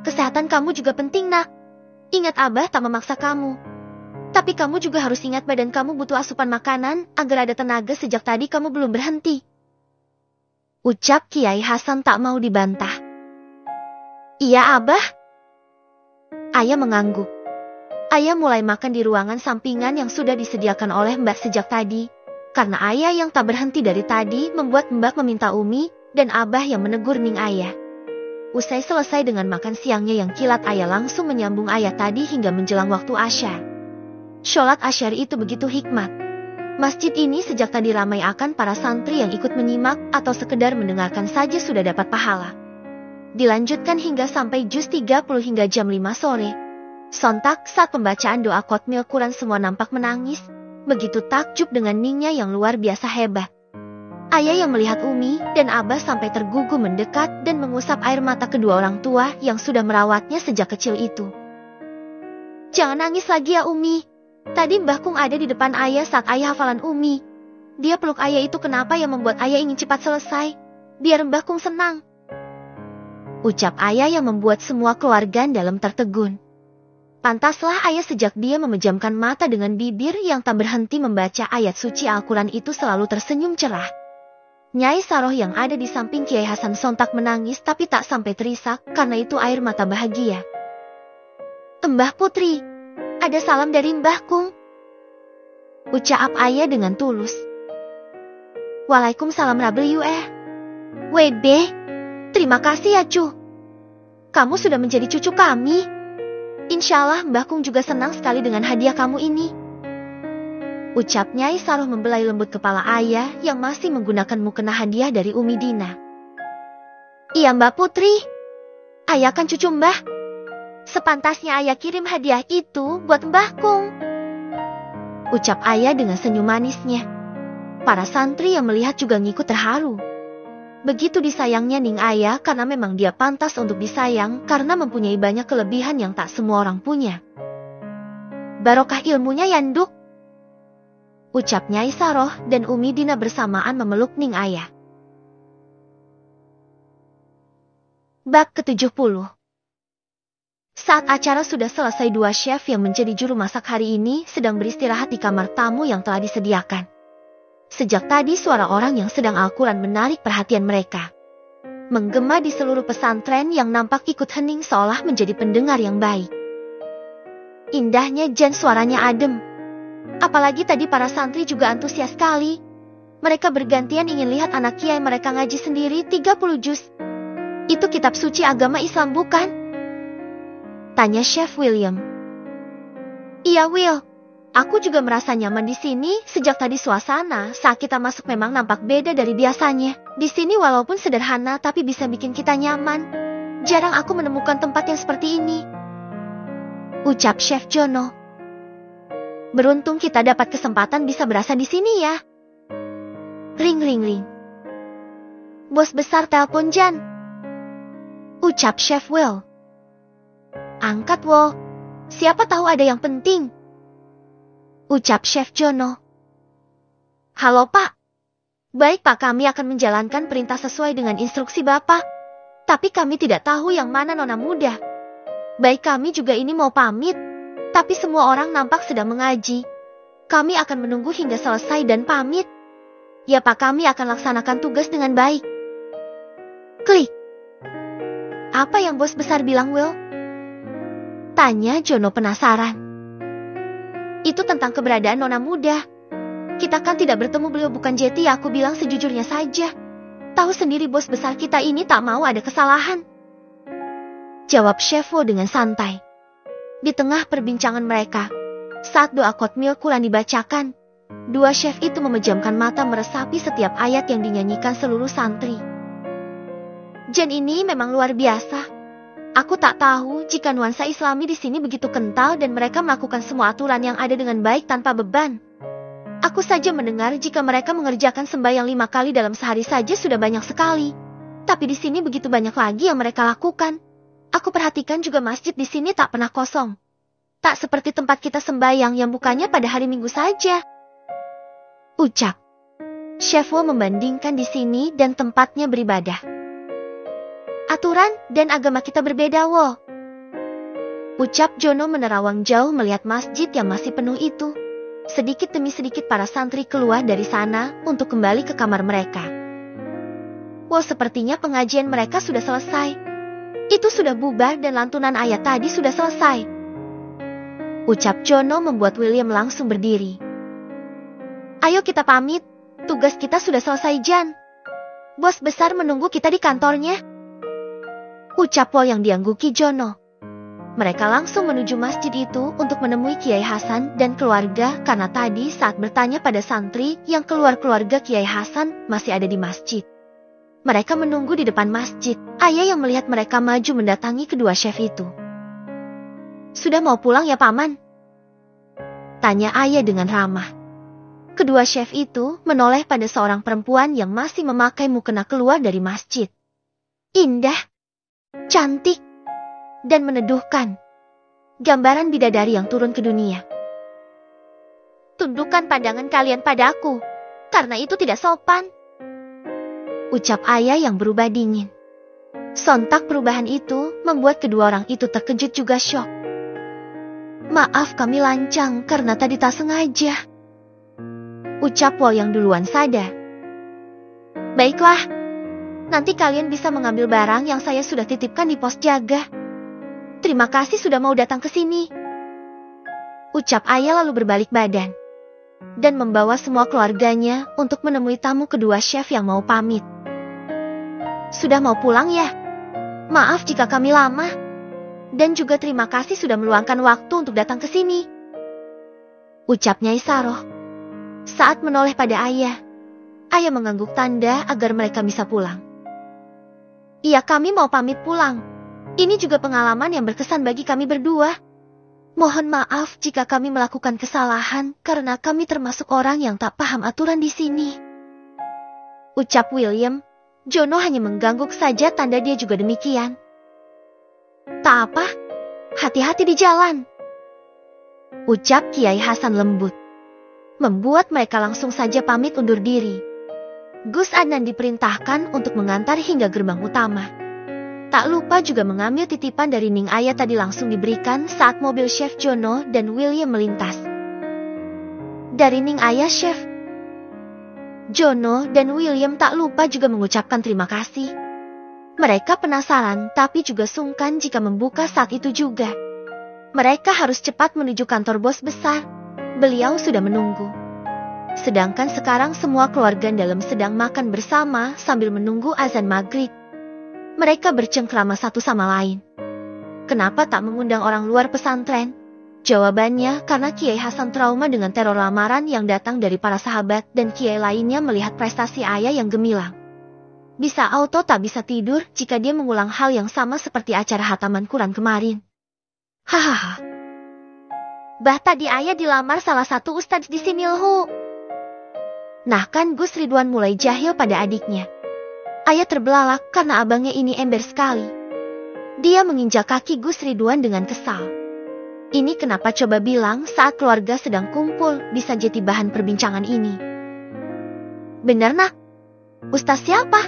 Kesehatan kamu juga penting nak. Ingat Abah tak memaksa kamu. Tapi kamu juga harus ingat badan kamu butuh asupan makanan agar ada tenaga. Sejak tadi kamu belum berhenti. Ucap Kiai Hasan tak mau dibantah. Iya Abah. Ayah mengangguk. Ayah mulai makan di ruangan sampingan yang sudah disediakan oleh Mbak sejak tadi. Karena ayah yang tak berhenti dari tadi membuat Mbak meminta Umi dan Abah yang menegur Ning Ayah. Usai selesai dengan makan siangnya yang kilat, ayah langsung menyambung ayat tadi hingga menjelang waktu asyar. Sholat asyar itu begitu hikmat. Masjid ini sejak tadi ramai akan para santri yang ikut menyimak atau sekedar mendengarkan saja sudah dapat pahala. Dilanjutkan hingga sampai juz 30 hingga jam 5 sore. Sontak saat pembacaan doa khotmil Quran semua nampak menangis. Begitu takjub dengan Ningnya yang luar biasa hebat. Ayah yang melihat Umi dan Abah sampai tergugu mendekat dan mengusap air mata kedua orang tua yang sudah merawatnya sejak kecil itu. Jangan nangis lagi ya Umi. Tadi Mbah Kung ada di depan ayah saat ayah hafalan Umi. Dia peluk ayah itu kenapa yang membuat ayah ingin cepat selesai. Biar Mbah Kung senang. Ucap ayah yang membuat semua keluarga dalam tertegun. Pantaslah ayah sejak dia memejamkan mata dengan bibir yang tak berhenti membaca ayat suci Al-Quran itu selalu tersenyum cerah. Nyai Saroh yang ada di samping Kiai Hasan sontak menangis tapi tak sampai terisak karena itu air mata bahagia. Mbah Putri, ada salam dari Mbah Kung. Ucap ayah dengan tulus. Waalaikumsalam Rabel WB, terima kasih ya cu. Kamu sudah menjadi cucu kami. Insya Allah Mbah Kung juga senang sekali dengan hadiah kamu ini. Ucap Nyai Saroh membelai lembut kepala ayah yang masih menggunakan mukena hadiah dari Umi Dina. Iya Mbak Putri. Ayah kan cucu Mbah. Sepantasnya ayah kirim hadiah itu buat Mbah Kung. Ucap ayah dengan senyum manisnya. Para santri yang melihat juga ngikut terharu. Begitu disayangnya Ning Ayah karena memang dia pantas untuk disayang karena mempunyai banyak kelebihan yang tak semua orang punya. Barokah ilmunya ya Nduk. Ucap Nyai Saroh dan Umi Dina bersamaan memeluk Ning Ayah. Bab ke-70. Saat acara sudah selesai, dua chef yang menjadi juru masak hari ini sedang beristirahat di kamar tamu yang telah disediakan. Sejak tadi suara orang yang sedang Al-Quran menarik perhatian mereka. Menggema di seluruh pesantren yang nampak ikut hening seolah menjadi pendengar yang baik. Indahnya Jan suaranya adem. Apalagi tadi para santri juga antusias sekali. Mereka bergantian ingin lihat anak kiai mereka ngaji sendiri 30 juz. Itu kitab suci agama Islam bukan? Tanya Chef William. Iya Will, aku juga merasa nyaman di sini. Sejak tadi suasana saat kita masuk memang nampak beda dari biasanya. Di sini walaupun sederhana tapi bisa bikin kita nyaman. Jarang aku menemukan tempat yang seperti ini. Ucap Chef Jono. Beruntung kita dapat kesempatan bisa berasa di sini ya. Ring ring ring. Bos besar telepon Jan. Ucap Chef Will. Angkat wo. Siapa tahu ada yang penting. Ucap Chef Jono. Halo Pak. Baik Pak, kami akan menjalankan perintah sesuai dengan instruksi Bapak. Tapi kami tidak tahu yang mana nona muda. Baik, kami juga ini mau pamit. Tapi semua orang nampak sedang mengaji. Kami akan menunggu hingga selesai dan pamit. Ya Pak, kami akan laksanakan tugas dengan baik. Klik. Apa yang bos besar bilang Will? Tanya Jono penasaran. Itu tentang keberadaan nona muda. Kita kan tidak bertemu, beliau bukan Jeti, ya aku bilang sejujurnya saja. Tahu sendiri bos besar kita ini tak mau ada kesalahan. Jawab Chef Wo dengan santai. Di tengah perbincangan mereka, saat doa khotmil Quran dibacakan, dua chef itu memejamkan mata meresapi setiap ayat yang dinyanyikan seluruh santri. Jan ini memang luar biasa. Aku tak tahu jika nuansa Islami di sini begitu kental dan mereka melakukan semua aturan yang ada dengan baik tanpa beban. Aku saja mendengar jika mereka mengerjakan sembahyang 5 kali dalam sehari saja sudah banyak sekali. Tapi di sini begitu banyak lagi yang mereka lakukan. Aku perhatikan juga masjid di sini tak pernah kosong. Tak seperti tempat kita sembahyang yang bukanya pada hari Minggu saja. Ucap Chef Wo membandingkan di sini dan tempatnya beribadah. Aturan dan agama kita berbeda, Wo. Ucap Jono menerawang jauh melihat masjid yang masih penuh itu. Sedikit demi sedikit para santri keluar dari sana untuk kembali ke kamar mereka. Wo, sepertinya pengajian mereka sudah selesai. Itu sudah bubar dan lantunan ayat tadi sudah selesai. Ucap Jono membuat William langsung berdiri. Ayo kita pamit, tugas kita sudah selesai, Jan. Bos besar menunggu kita di kantornya. Ucap Wo yang diangguki Jono. Mereka langsung menuju masjid itu untuk menemui Kiai Hasan dan keluarga karena tadi saat bertanya pada santri yang keluar keluarga Kiai Hasan masih ada di masjid. Mereka menunggu di depan masjid. Ayah yang melihat mereka maju mendatangi kedua chef itu. Sudah mau pulang ya, Paman? Tanya ayah dengan ramah. Kedua chef itu menoleh pada seorang perempuan yang masih memakai mukena keluar dari masjid. Indah, cantik, dan meneduhkan. Gambaran bidadari yang turun ke dunia. Tundukkan pandangan kalian padaku, karena itu tidak sopan. Ucap ayah yang berubah dingin. Sontak perubahan itu membuat kedua orang itu terkejut juga syok. Maaf kami lancang karena tadi tak sengaja. Ucap Wo yang duluan sadar. Baiklah, nanti kalian bisa mengambil barang yang saya sudah titipkan di pos jaga. Terima kasih sudah mau datang ke sini. Ucap ayah lalu berbalik badan. Dan membawa semua keluarganya untuk menemui tamu kedua chef yang mau pamit. Sudah mau pulang ya? Maaf jika kami lama. Dan juga terima kasih sudah meluangkan waktu untuk datang ke sini. Ucap Nyai Saroh. Saat menoleh pada ayah. Ayah mengangguk tanda agar mereka bisa pulang. Iya, kami mau pamit pulang. Ini juga pengalaman yang berkesan bagi kami berdua. Mohon maaf jika kami melakukan kesalahan karena kami termasuk orang yang tak paham aturan di sini. Ucap William. Jono hanya mengangguk saja tanda dia juga demikian. Tak apa, hati-hati di jalan. Ucap Kiai Hasan lembut. Membuat mereka langsung saja pamit undur diri. Gus Adnan diperintahkan untuk mengantar hingga gerbang utama. Tak lupa juga mengambil titipan dari Ning Ayah tadi langsung diberikan saat mobil Chef Jono dan William melintas. Dari Ning Ayah, Chef. Jono dan William tak lupa juga mengucapkan terima kasih. Mereka penasaran tapi juga sungkan jika membuka saat itu juga. Mereka harus cepat menuju kantor bos besar. Beliau sudah menunggu. Sedangkan sekarang semua keluarga dalam sedang makan bersama sambil menunggu azan maghrib. Mereka bercengkrama satu sama lain. Kenapa tak mengundang orang luar pesantren? Jawabannya karena Kiai Hasan trauma dengan teror lamaran yang datang dari para sahabat dan Kiai lainnya melihat prestasi ayah yang gemilang. Bisa auto tak bisa tidur jika dia mengulang hal yang sama seperti acara hataman Quran kemarin. Hahaha. Bah, tadi ayah dilamar salah satu ustadz di sini loh. Nah kan Gus Ridwan mulai jahil pada adiknya. Ayah terbelalak karena abangnya ini ember sekali. Dia menginjak kaki Gus Ridwan dengan kesal. Ini kenapa coba bilang saat keluarga sedang kumpul bisa jadi bahan perbincangan ini. Benar nak? Ustaz siapa?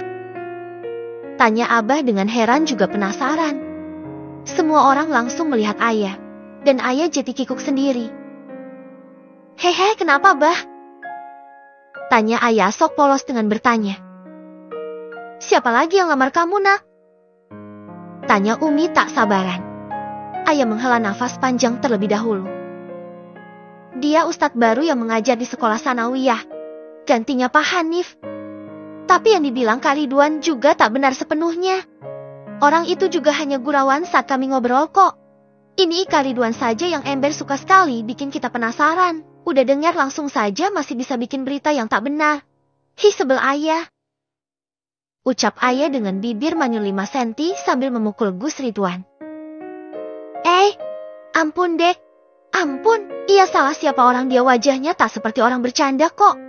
Tanya Abah dengan heran juga penasaran. Semua orang langsung melihat ayah. Dan ayah jadi kikuk sendiri. Hehe, kenapa bah? Tanya ayah sok polos dengan bertanya. Siapa lagi yang lamar kamu nak? Tanya Umi tak sabaran. Ayah menghela nafas panjang terlebih dahulu. Dia ustadz baru yang mengajar di sekolah sanawiyah. Gantinya Pak Hanif. Tapi yang dibilang Kak Ridwan juga tak benar sepenuhnya. Orang itu juga hanya gurauan saat kami ngobrol kok. Ini Kak Ridwan saja yang ember suka sekali bikin kita penasaran. Udah dengar langsung saja masih bisa bikin berita yang tak benar. Hi, sebel ayah. Ucap ayah dengan bibir manyun 5 senti sambil memukul Gus Ridwan. Ampun dek. Ampun, ia salah siapa orang dia, wajahnya tak seperti orang bercanda kok.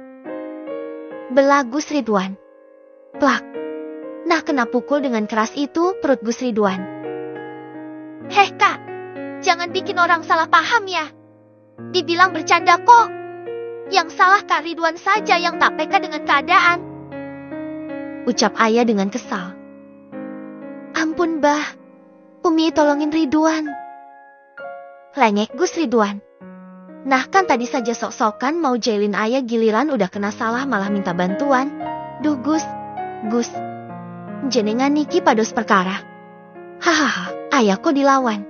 Belah Gus Ridwan. Plak. Nah, kena pukul dengan keras itu perut Gus Ridwan. Heh kak, jangan bikin orang salah paham ya. Dibilang bercanda kok. Yang salah Kak Ridwan saja yang tak peka dengan keadaan. Ucap ayah dengan kesal. Ampun bah, Umi tolongin Ridwan. Lengek Gus Ridwan. Nah kan tadi saja sok-sokan mau jailin ayah, giliran udah kena salah malah minta bantuan. Duh Gus, jenengan niki pados perkara. Hahaha, ayah kok dilawan.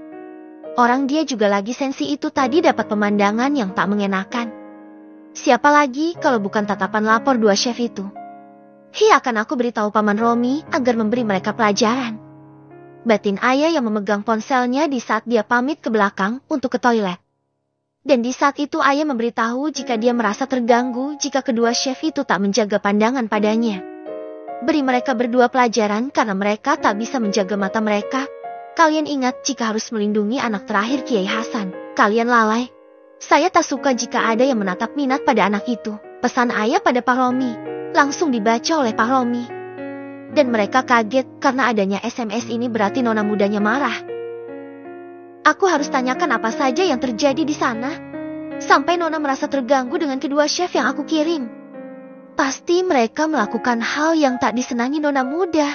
Orang dia juga lagi sensi itu tadi dapat pemandangan yang tak mengenakan. Siapa lagi kalau bukan tatapan lapor dua chef itu. Akan aku beritahu Paman Romi agar memberi mereka pelajaran. Batin ayah yang memegang ponselnya di saat dia pamit ke belakang untuk ke toilet. Dan di saat itu ayah memberitahu jika dia merasa terganggu jika kedua chef itu tak menjaga pandangan padanya. Beri mereka berdua pelajaran karena mereka tak bisa menjaga mata mereka. Kalian ingat jika harus melindungi anak terakhir Kiai Hasan. Kalian lalai. Saya tak suka jika ada yang menatap minat pada anak itu. Pesan ayah pada Pak Romi. Langsung dibaca oleh Pak Romi. Dan mereka kaget karena adanya SMS ini, berarti nona mudanya marah. Aku harus tanyakan apa saja yang terjadi di sana. Sampai nona merasa terganggu dengan kedua chef yang aku kirim. Pasti mereka melakukan hal yang tak disenangi nona muda.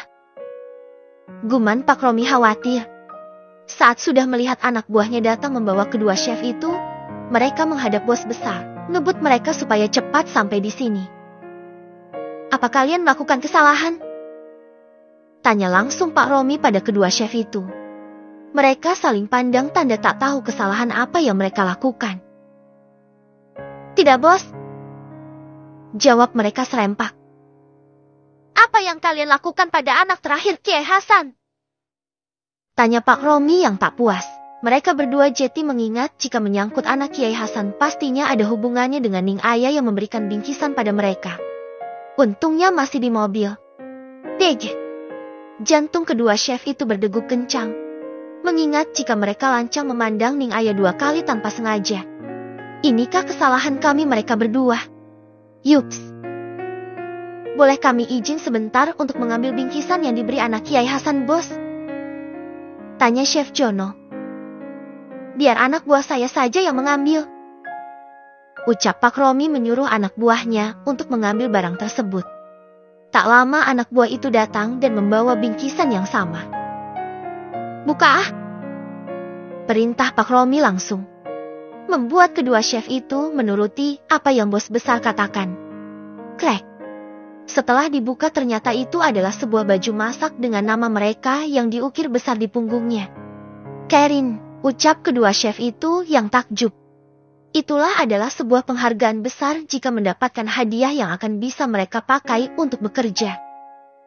Guman Pak Romi khawatir. Saat sudah melihat anak buahnya datang membawa kedua chef itu, mereka menghadap bos besar, ngebut mereka supaya cepat sampai di sini. Apa kalian melakukan kesalahan? Tanya langsung Pak Romi pada kedua chef itu. Mereka saling pandang tanda tak tahu kesalahan apa yang mereka lakukan. Tidak bos. Jawab mereka serempak. Apa yang kalian lakukan pada anak terakhir Kiai Hasan? Tanya Pak Romi yang tak puas. Mereka berdua jeti mengingat jika menyangkut anak Kiai Hasan pastinya ada hubungannya dengan Ning Ayah yang memberikan bingkisan pada mereka. Untungnya masih di mobil. Deg. Jantung kedua chef itu berdegup kencang. Mengingat jika mereka lancang memandang Ning Ayah 2 kali tanpa sengaja. Inikah kesalahan kami mereka berdua? Yups. Boleh kami izin sebentar untuk mengambil bingkisan yang diberi anak Kiai Hasan bos? Tanya Chef Jono. Biar anak buah saya saja yang mengambil. Ucap Pak Romi menyuruh anak buahnya untuk mengambil barang tersebut. Tak lama anak buah itu datang dan membawa bingkisan yang sama. Buka ah! Perintah Pak Romi langsung. Membuat kedua chef itu menuruti apa yang bos besar katakan. Krek. Setelah dibuka ternyata itu adalah sebuah baju masak dengan nama mereka yang diukir besar di punggungnya. Karin. Ucap kedua chef itu yang takjub. Itulah adalah sebuah penghargaan besar jika mendapatkan hadiah yang akan bisa mereka pakai untuk bekerja.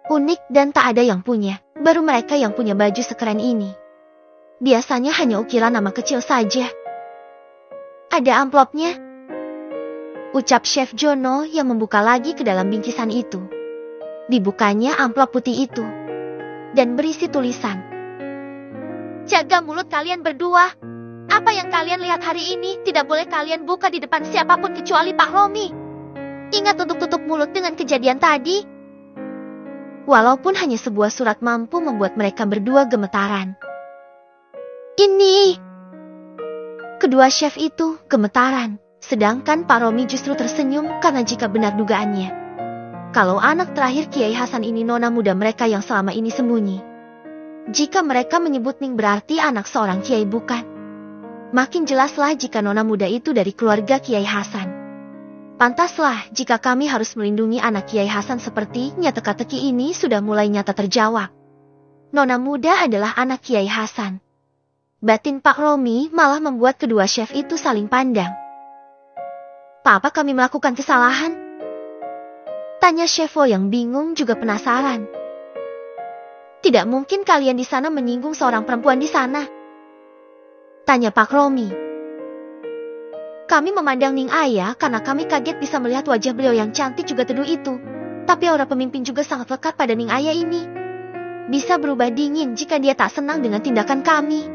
Unik dan tak ada yang punya, baru mereka yang punya baju sekeren ini. Biasanya hanya ukiran nama kecil saja. Ada amplopnya. Ucap Chef Jono yang membuka lagi ke dalam bingkisan itu. Dibukanya amplop putih itu. Dan berisi tulisan. Jaga mulut kalian berdua. Apa yang kalian lihat hari ini tidak boleh kalian buka di depan siapapun kecuali Pak Romi. Ingat untuk tutup mulut dengan kejadian tadi. Walaupun hanya sebuah surat mampu membuat mereka berdua gemetaran. Ini. Kedua chef itu gemetaran. Sedangkan Pak Romi justru tersenyum karena jika benar dugaannya. Kalau anak terakhir Kiai Hasan ini nona muda mereka yang selama ini sembunyi. Jika mereka menyebut Ning berarti anak seorang Kiai bukan. Makin jelaslah jika nona muda itu dari keluarga Kiai Hasan. Pantaslah jika kami harus melindungi anak Kiai Hasan, sepertinya teka-teki ini sudah mulai nyata terjawab. Nona muda adalah anak Kiai Hasan. Batin Pak Romi malah membuat kedua chef itu saling pandang. Apa kami melakukan kesalahan? Tanya Chefo yang bingung juga penasaran. Tidak mungkin kalian di sana menyinggung seorang perempuan di sana. Tanya Pak Romi. Kami memandang Ning Ayah karena kami kaget bisa melihat wajah beliau yang cantik juga teduh itu. Tapi aura pemimpin juga sangat lekat pada Ning Ayah ini. Bisa berubah dingin jika dia tak senang dengan tindakan kami.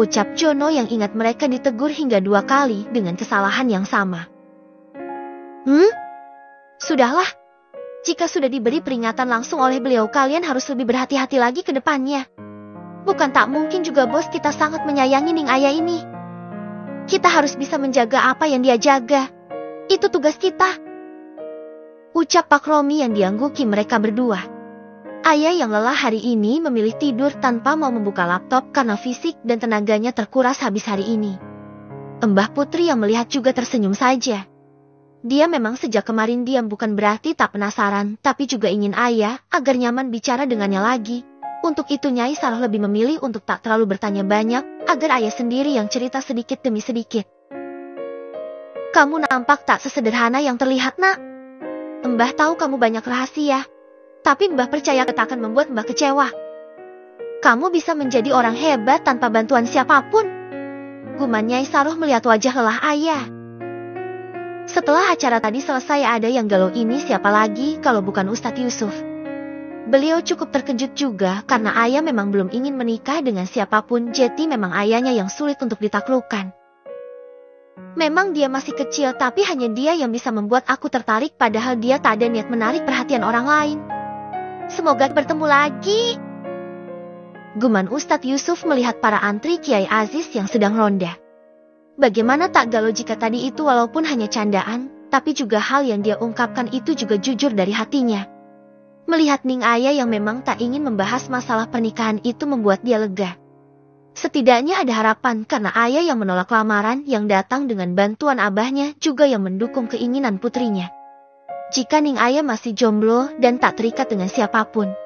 Ucap Jono yang ingat mereka ditegur hingga 2 kali dengan kesalahan yang sama. Sudahlah. Jika sudah diberi peringatan langsung oleh beliau, kalian harus lebih berhati-hati lagi ke depannya. Bukan tak mungkin juga bos kita sangat menyayangi Ning Ayah ini. Kita harus bisa menjaga apa yang dia jaga. Itu tugas kita. Ucap Pak Romi yang diangguki mereka berdua. Ayah yang lelah hari ini memilih tidur tanpa mau membuka laptop karena fisik dan tenaganya terkuras habis hari ini. Mbah Putri yang melihat juga tersenyum saja. Dia memang sejak kemarin diam bukan berarti tak penasaran, tapi juga ingin ayah agar nyaman bicara dengannya lagi. Untuk itu Nyai Saroh lebih memilih untuk tak terlalu bertanya banyak, agar ayah sendiri yang cerita sedikit demi sedikit. Kamu nampak tak sesederhana yang terlihat, nak. Mbah tahu kamu banyak rahasia, tapi Mbah percaya tak akan membuat Mbah kecewa. Kamu bisa menjadi orang hebat tanpa bantuan siapapun. Gumam Nyai Saroh melihat wajah lelah ayah. Setelah acara tadi selesai, ada yang galau ini siapa lagi kalau bukan Ustadz Yusuf. Beliau cukup terkejut juga karena ayah memang belum ingin menikah dengan siapapun, jadi memang ayahnya yang sulit untuk ditaklukkan. Memang dia masih kecil, tapi hanya dia yang bisa membuat aku tertarik, padahal dia tak ada niat menarik perhatian orang lain. Semoga bertemu lagi. Gumam Ustadz Yusuf melihat para antri Kiai Aziz yang sedang ronda. Bagaimana tak galau jika tadi itu walaupun hanya candaan, tapi juga hal yang dia ungkapkan itu juga jujur dari hatinya. Melihat Ning Ayah yang memang tak ingin membahas masalah pernikahan itu membuat dia lega. Setidaknya ada harapan karena ayah yang menolak lamaran yang datang dengan bantuan abahnya juga yang mendukung keinginan putrinya. Jika Ning Ayah masih jomblo dan tak terikat dengan siapapun,